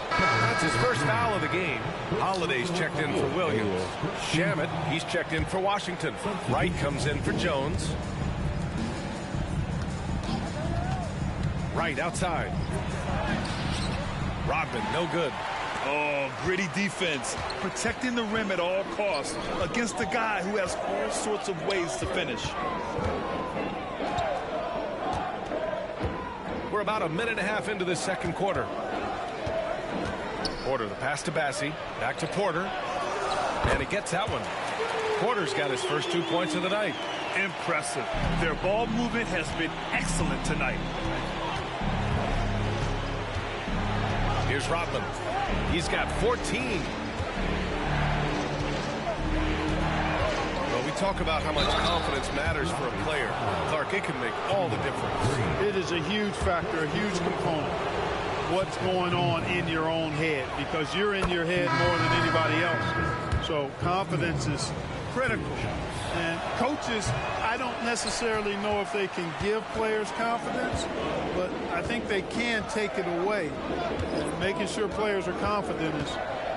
That's his first foul of the game. Holiday's checked in for Williams. Shamet, he's checked in for Washington. Wright comes in for Jones. Right outside. Rodman, no good. Oh, gritty defense. Protecting the rim at all costs against a guy who has all sorts of ways to finish. We're about a minute and a half into this second quarter. Porter, the pass to Bassie. Back to Porter. And he gets that one. Porter's got his first 2 points of the night. Impressive. Their ball movement has been excellent tonight. Here's Rodman. He's got 14. Well, we talk about how much confidence matters for a player. Clark, it can make all the difference. It is a huge factor, a huge component. What's going on in your own head, because you're in your head more than anybody else. So confidence is critical. And coaches, I don't necessarily know if they can give players confidence, but I think they can take it away. And making sure players are confident is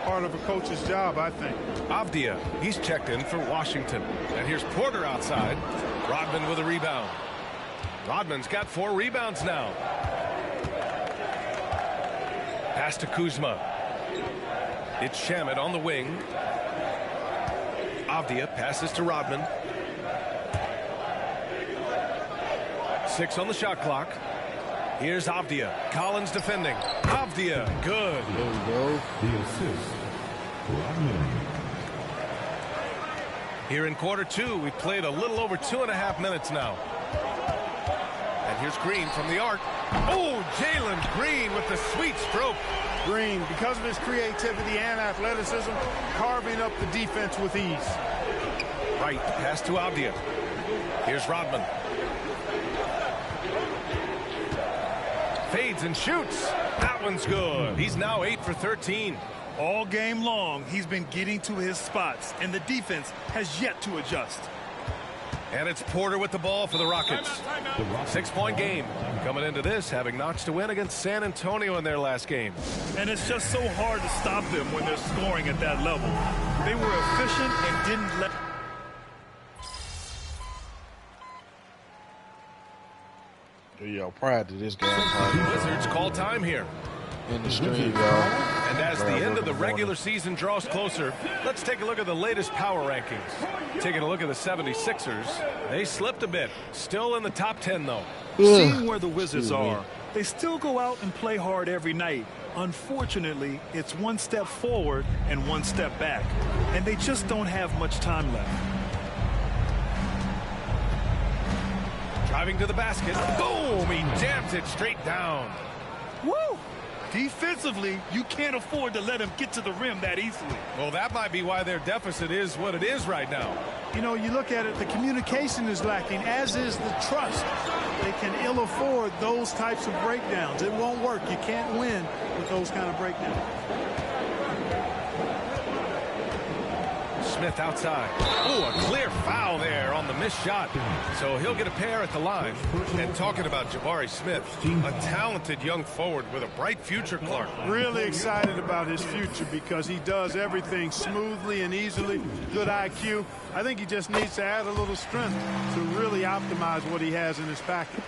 part of a coach's job, I think. Avdia, he's checked in for Washington. And here's Porter outside. Rodman with a rebound. Rodman's got 4 rebounds now. Pass to Kuzma. It's Shamet on the wing. Avdia passes to Rodman. 6 on the shot clock. Here's Avdia. Collins defending. Avdia, good. There we go. The assist. Rodman. Here in quarter 2, we played a little over 2.5 minutes now. And here's Green from the arc. Oh, Jalen Green with the sweet stroke. Green, because of his creativity and athleticism, carving up the defense with ease. Right, pass to Avdia. Here's Rodman. Fades and shoots. That one's good. He's now 8 for 13. All game long, he's been getting to his spots, and the defense has yet to adjust. And it's Porter with the ball for the Rockets. 6-point game. Coming into this, having notched a win against San Antonio in their last game. And it's just so hard to stop them when they're scoring at that level. They were efficient and didn't let... Yo, prior to this game, Wizards call time here. In the stream, y'all. And as the end of the regular season draws closer, let's take a look at the latest power rankings. Taking a look at the 76ers, they slipped a bit. Still in the top 10, though. Seeing where the Wizards are, they still go out and play hard every night. Unfortunately, it's one step forward and one step back, and they just don't have much time left. Driving to the basket. Boom! He jams it straight down. Woo! Defensively, you can't afford to let him get to the rim that easily. Well, that might be why their deficit is what it is right now. You know, you look at it, the communication is lacking, as is the trust. They can ill afford those types of breakdowns. It won't work. You can't win with those kind of breakdowns. Smith outside. Oh, a clear foul there on the missed shot. So he'll get a pair at the line. And talking about Jabari Smith, a talented young forward with a bright future, Clark. Really excited about his future because he does everything smoothly and easily. Good IQ. I think he just needs to add a little strength to really optimize what he has in his package.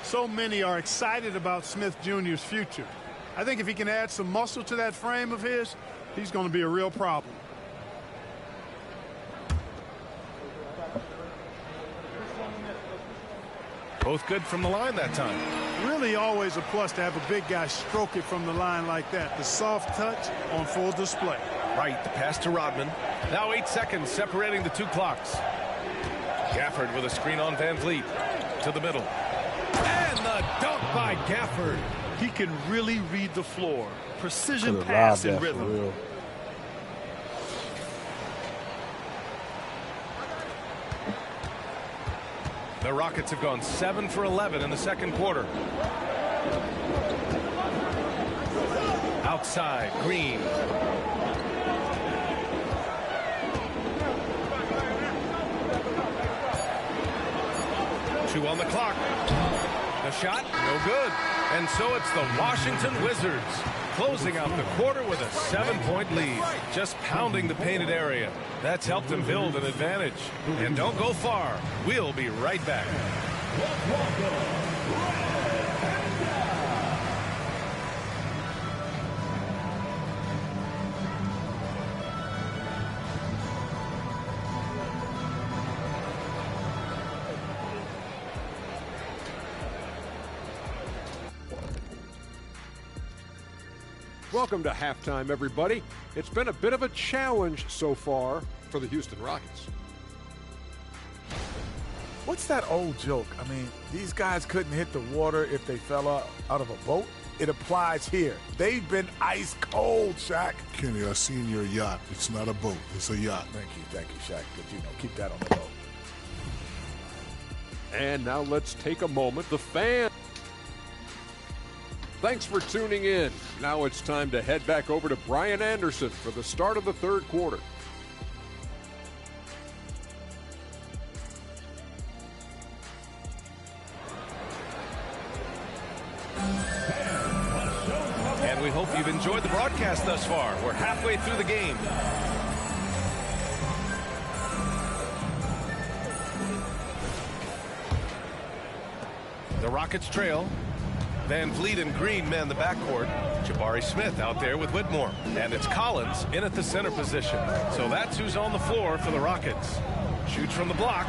So many are excited about Smith Jr.'s future. I think if he can add some muscle to that frame of his, he's going to be a real problem. Both good from the line that time. Really always a plus to have a big guy stroke it from the line like that. The soft touch on full display. Right, the pass to Rodman. Now 8 seconds separating the 2 clocks. Gafford with a screen on Van Vliet. To the middle. And the dunk by Gafford. He can really read the floor. Precision pass and rhythm. The Rockets have gone 7 for 11 in the second quarter. Outside, Green. Two on the clock. The shot, no good. And so it's the Washington Wizards closing out the quarter with a 7-point lead. Just pounding the painted area. That's helped them build an advantage. And don't go far. We'll be right back. Welcome to halftime, everybody. It's been a bit of a challenge so far for the Houston Rockets. What's that old joke? I mean, these guys couldn't hit the water if they fell out of a boat. It applies here. They've been ice cold, Shaq. Kenny, I seen your yacht. It's not a boat. It's a yacht. Thank you, Shaq. But, keep that on the low. And now let's take a moment. The fan. Thanks for tuning in. Now it's time to head back over to Brian Anderson for the start of the third quarter. And we hope you've enjoyed the broadcast thus far. We're halfway through the game. The Rockets trail. Van Vliet and Green man the backcourt. Jabari Smith out there with Whitmore. And it's Collins in at the center position. So that's who's on the floor for the Rockets. Shoots from the block.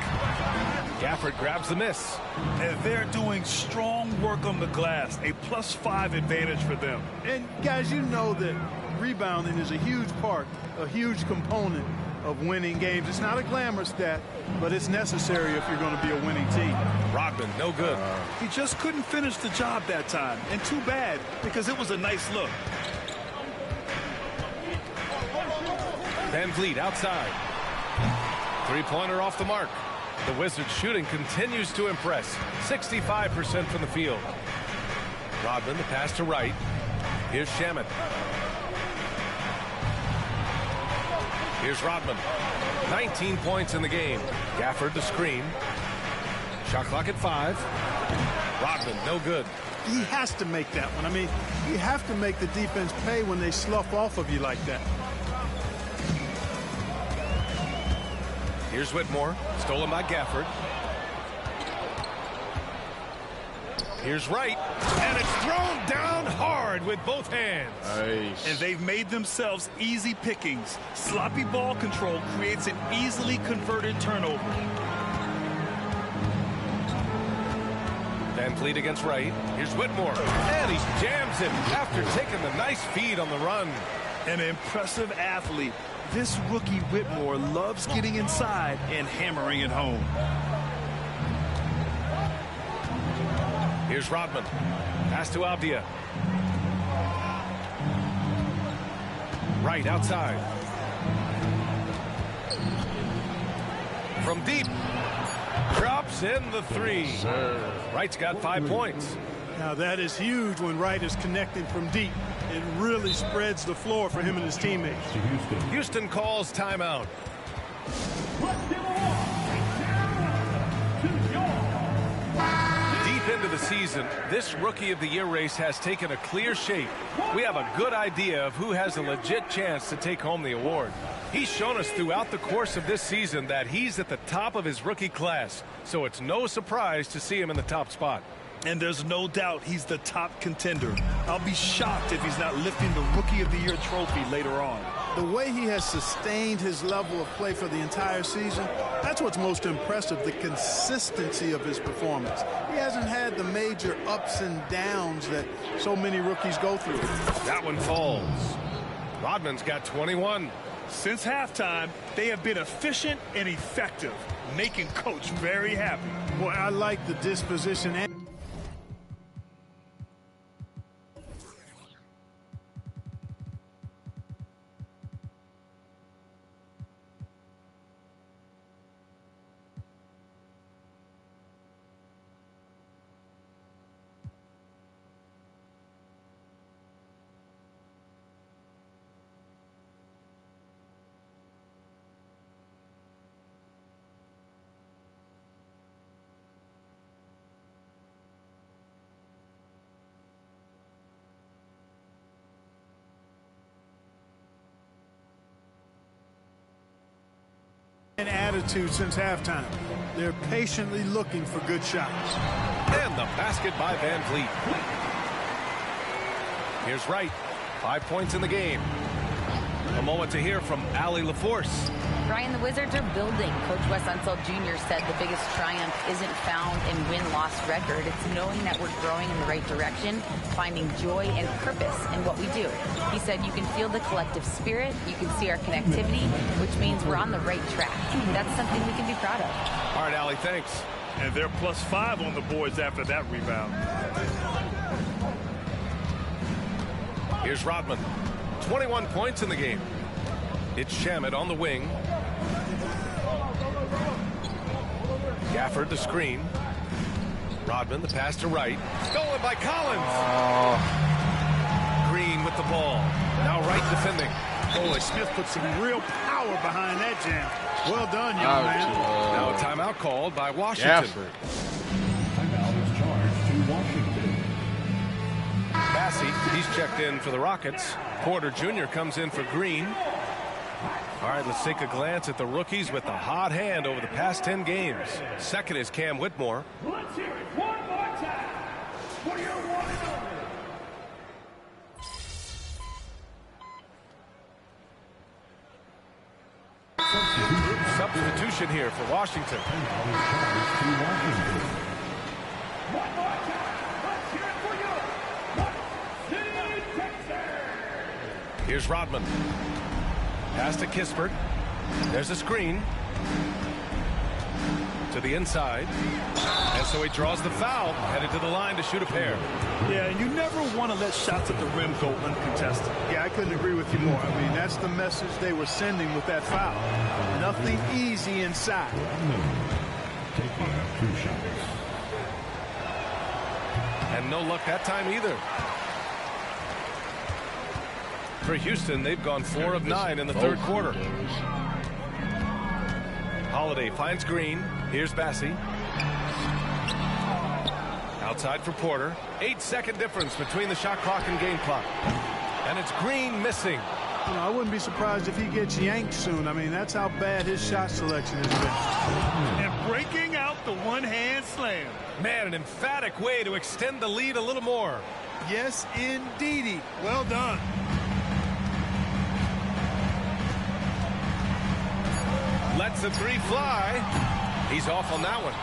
Gafford grabs the miss. And they're doing strong work on the glass. A +5 advantage for them. And guys, you know that rebounding is a huge part, a huge component of winning games. It's not a glamour stat, but it's necessary if you're going to be a winning team. Rodman, no good. He just couldn't finish the job that time. And too bad, because it was a nice look. Van Vliet outside. Three-pointer off the mark. The Wizards shooting continues to impress. 65% from the field. Rodman, the pass to Wright. Here's Shamet. Here's Rodman. 19 points in the game. Gafford the screen. Shot clock at 5. Rodman, no good. He has to make that one. I mean, you have to make the defense pay when they slough off of you like that. Here's Whitmore, stolen by Gafford. Here's Wright, and it's thrown down hard with both hands. Nice. And they've made themselves easy pickings. Sloppy ball control creates an easily converted turnover. Van Vliet against Wright. Here's Whitmore, and he jams it after taking the nice feed on the run. An impressive athlete. This rookie Whitmore loves getting inside and hammering it home. Here's Rodman. Pass to Avdia. Wright outside. From deep. Drops in the 3. Wright's got 5 points. Now that is huge when Wright is connecting from deep. It really spreads the floor for him and his teammates. Houston calls timeout. Deep into the season, this Rookie of the Year race has taken a clear shape. We have a good idea of who has a legit chance to take home the award. He's shown us throughout the course of this season that he's at the top of his rookie class, so it's no surprise to see him in the top spot. And there's no doubt he's the top contender. I'll be shocked if he's not lifting the Rookie of the Year trophy later on. The way he has sustained his level of play for the entire season, that's what's most impressive, the consistency of his performance. He hasn't had the major ups and downs that so many rookies go through. That one falls. Rodman's got 21. Since halftime, they have been efficient and effective, making Coach very happy. Boy, I like the disposition and attitude since halftime. They're patiently looking for good shots. And the basket by Van Vliet. Here's Wright. 5 points in the game. A moment to hear from Allie LaForce. Brian, the Wizards are building. Coach Wes Unseld Jr. said the biggest triumph isn't found in win-loss record. It's knowing that we're growing in the right direction, finding joy and purpose in what we do. He said you can feel the collective spirit, you can see our connectivity, which means we're on the right track. That's something we can be proud of. All right, Allie, thanks. And they're +5 on the boards after that rebound. Here's Rodman. 21 points in the game. It's Shamet on the wing. Gafford the screen. Rodman the pass to Wright. Stolen by Collins. Green with the ball. Now Wright defending. Boy, Smith put some real power behind that jam. Well done, young man. Now a timeout called by Washington. Timeout is charged to Washington. Bassey, he's checked in for the Rockets. Porter Jr. comes in for Green. All right, let's take a glance at the rookies with the hot hand over the past 10 games. Second is Cam Whitmore. Let's hear it one more time for your one and only. Substitution here for Washington. One more time. Let's hear it for you. City, Texas. Here's Rodman. Pass to Kispert. There's a screen. To the inside. And so he draws the foul. Headed to the line to shoot a pair. Yeah, and you never want to let shots at the rim go uncontested. Yeah, I couldn't agree with you more. I mean, that's the message they were sending with that foul. Nothing easy inside. Taking 2 shots. And no luck that time either. For Houston, they've gone 4 of 9 in the third quarter. Holiday finds Green. Here's Bassey. Outside for Porter. 8-second difference between the shot clock and game clock. And it's Green missing. You know, I wouldn't be surprised if he gets yanked soon. I mean, that's how bad his shot selection has been. And breaking out the one-hand slam. Man, an emphatic way to extend the lead a little more. Yes, indeedy. Well done. Lets the 3 fly. He's off on that one.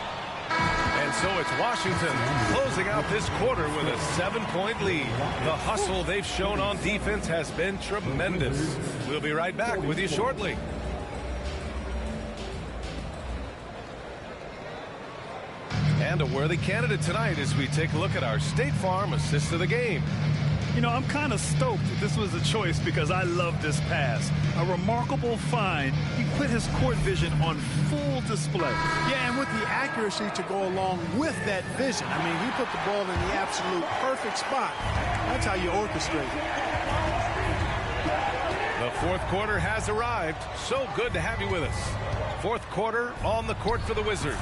And so it's Washington closing out this quarter with a 7-point lead. The hustle they've shown on defense has been tremendous. We'll be right back with you shortly. And a worthy candidate tonight as we take a look at our State Farm assist of the game. You know, I'm kind of stoked that this was a choice because I love this pass. A remarkable find. He put his court vision on full display. Yeah, and with the accuracy to go along with that vision. I mean, he put the ball in the absolute perfect spot. That's how you orchestrate it. The fourth quarter has arrived. So good to have you with us. Fourth quarter on the court for the Wizards.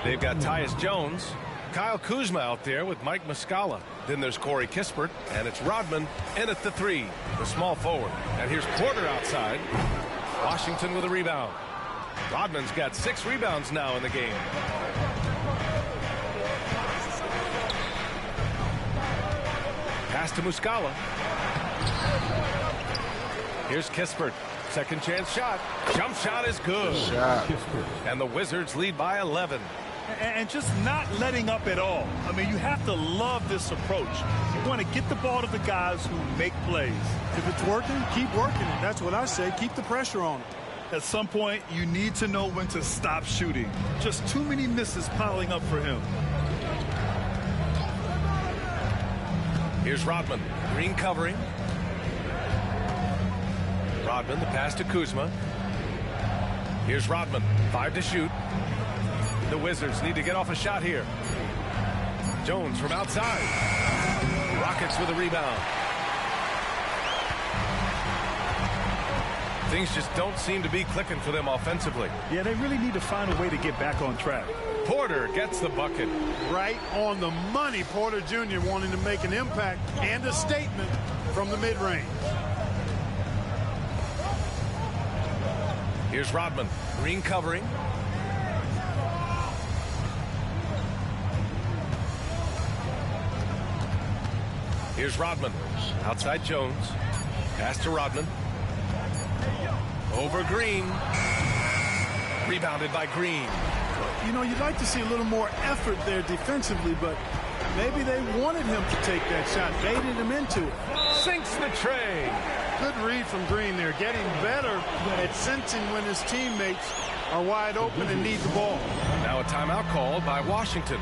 They've got Tyus Jones, Kyle Kuzma out there with Mike Muscala. Then there's Corey Kispert, and it's Rodman in at the 3, the small forward. And here's Porter outside. Washington with a rebound. Rodman's got 6 rebounds now in the game. Pass to Muscala. Here's Kispert. Second chance shot. Jump shot is good. And the Wizards lead by 11. And just not letting up at all. I mean, you have to love this approach. You want to get the ball to the guys who make plays. If it's working, keep working it. That's what I say. Keep the pressure on it. At some point, you need to know when to stop shooting. Just too many misses piling up for him. Here's Rodman. Green covering. Rodman, the pass to Kuzma. Here's Rodman. 5 to shoot. The Wizards need to get off a shot here. Jones from outside. Rockets with a rebound. Things just don't seem to be clicking for them offensively. Yeah, they really need to find a way to get back on track. Porter gets the bucket. Right on the money. Porter Jr. wanting to make an impact and a statement from the mid-range. Here's Rodman. Green covering. Here's Rodman. Outside Jones. Pass to Rodman. Over Green. Rebounded by Green. You know, you'd like to see a little more effort there defensively, but maybe they wanted him to take that shot, baited him into it. Sinks the tray. Good read from Green there, getting better at sensing when his teammates are wide open and need the ball. Now a timeout called by Washington.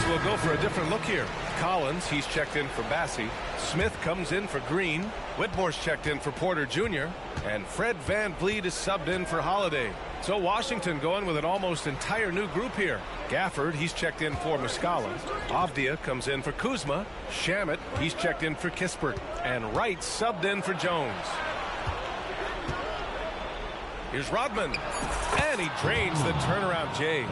Will go for a different look here. Collins, he's checked in for Bassey. Smith comes in for Green. Whitmore's checked in for Porter Jr. And Fred VanVleet is subbed in for Holiday. So Washington going with an almost entire new group here. Gafford, he's checked in for Muscala. Avdia comes in for Kuzma. Shamet, he's checked in for Kispert. And Wright subbed in for Jones. Here's Rodman, and he drains the turnaround J.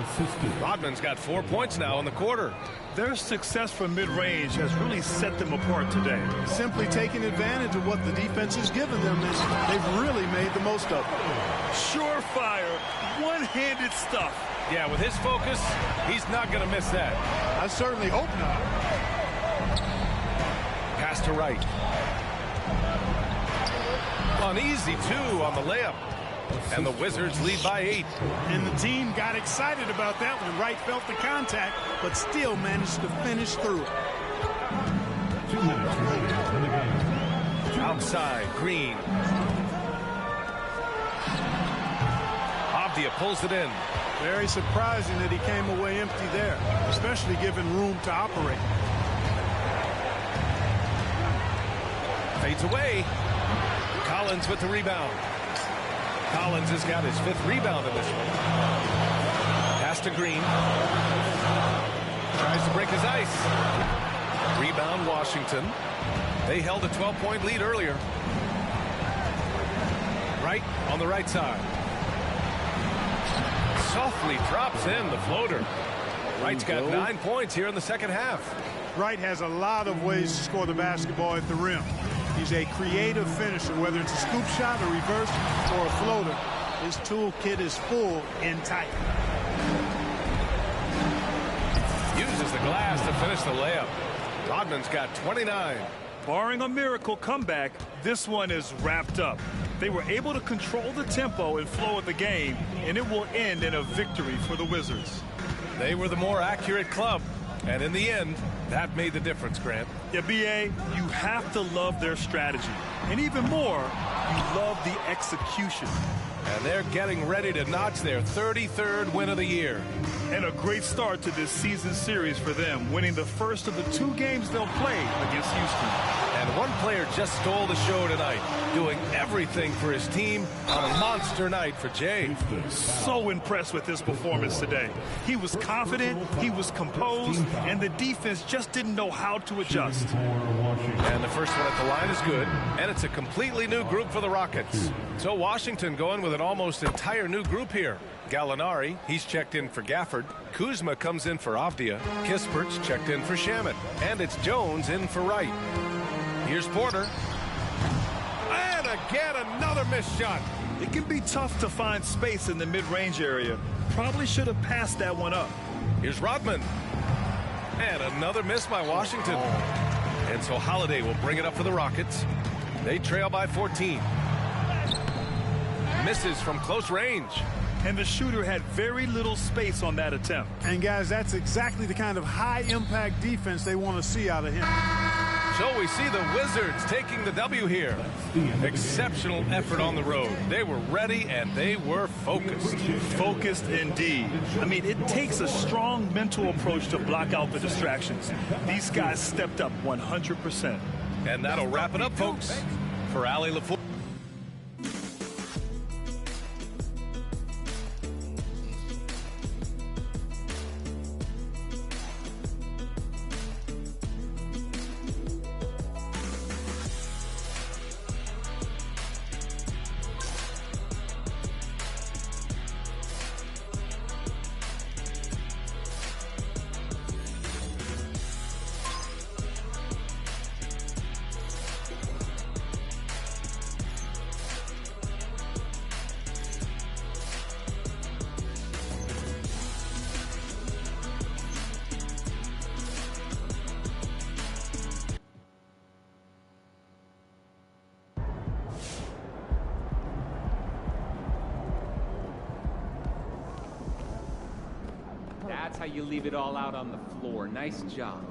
Rodman's got 4 points now in the quarter. Their success from mid-range has really set them apart today. Simply taking advantage of what the defense has given them, and they've really made the most of it. Surefire, one-handed stuff. Yeah, with his focus, he's not going to miss that. I certainly hope not. Pass to Wright. An easy 2 on the layup. And the Wizards lead by 8. And the team got excited about that when Wright felt the contact, but still managed to finish through it. 2 minutes remaining in the game. Outside, Green. Avdia pulls it in. Very surprising that he came away empty there, especially given room to operate. Fades away. Collins with the rebound. Collins has got his 5th rebound in this one. Pass to Green. Tries to break his ice. Rebound Washington. They held a 12-point lead earlier. Wright on the right side. Softly drops in the floater. Wright's got 9 points here in the second half. Wright has a lot of ways to score the basketball at the rim. He's a creative finisher, whether it's a scoop shot, a reverse, or a floater. His toolkit is full and tight. Uses the glass to finish the layup. Rodman's got 29. Barring a miracle comeback, this one is wrapped up. They were able to control the tempo and flow of the game, and it will end in a victory for the Wizards. They were the more accurate club, and in the end, that made the difference, Grant. Yeah, B.A., you have to love their strategy. And even more, you love the execution. And they're getting ready to notch their 33rd win of the year. And a great start to this season series for them, winning the first of the 2 games they'll play against Houston. And one player just stole the show tonight, doing everything for his team on a monster night for Jay. So impressed with his performance today. He was confident, he was composed, and the defense just didn't know how to adjust. And the first one at the line is good, and it's a completely new group for the Rockets. So Washington going with an almost entire new group here. Gallinari, he's checked in for Gafford. Kuzma comes in for Avdia. Kispert's checked in for Shamet. And it's Jones in for Wright. Here's Porter. And again, another missed shot. It can be tough to find space in the mid-range area. Probably should have passed that one up. Here's Rodman. And another miss by Washington. And so Holiday will bring it up for the Rockets. They trail by 14. Misses from close range. And the shooter had very little space on that attempt. And guys, that's exactly the kind of high-impact defense they want to see out of him. So we see the Wizards taking the W here. Exceptional effort on the road. They were ready and they were focused. Focused indeed. I mean, it takes a strong mental approach to block out the distractions. These guys stepped up 100%. And that'll wrap it up, folks. For Ali LaFleur. That's how you leave it all out on the floor. Nice job.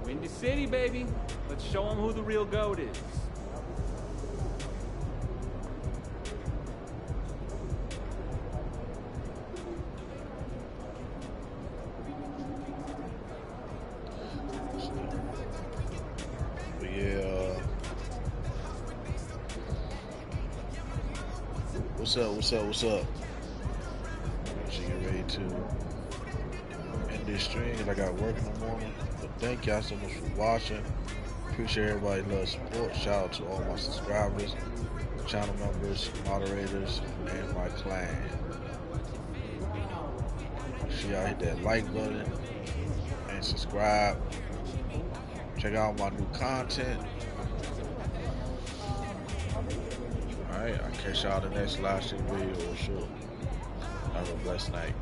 Windy City, baby. Let's show them who the real GOAT is. But yeah. What's up? What's up? What's up? Should get ready to end this stream because I got work in the morning. But thank y'all so much for watching. Appreciate everybody love support. Shout out to all my subscribers, channel members, moderators, and my clan. Make sure y'all hit that like button and subscribe. Check out my new content. Alright, I'll catch y'all in the next live stream video or sure. Have a blessed night.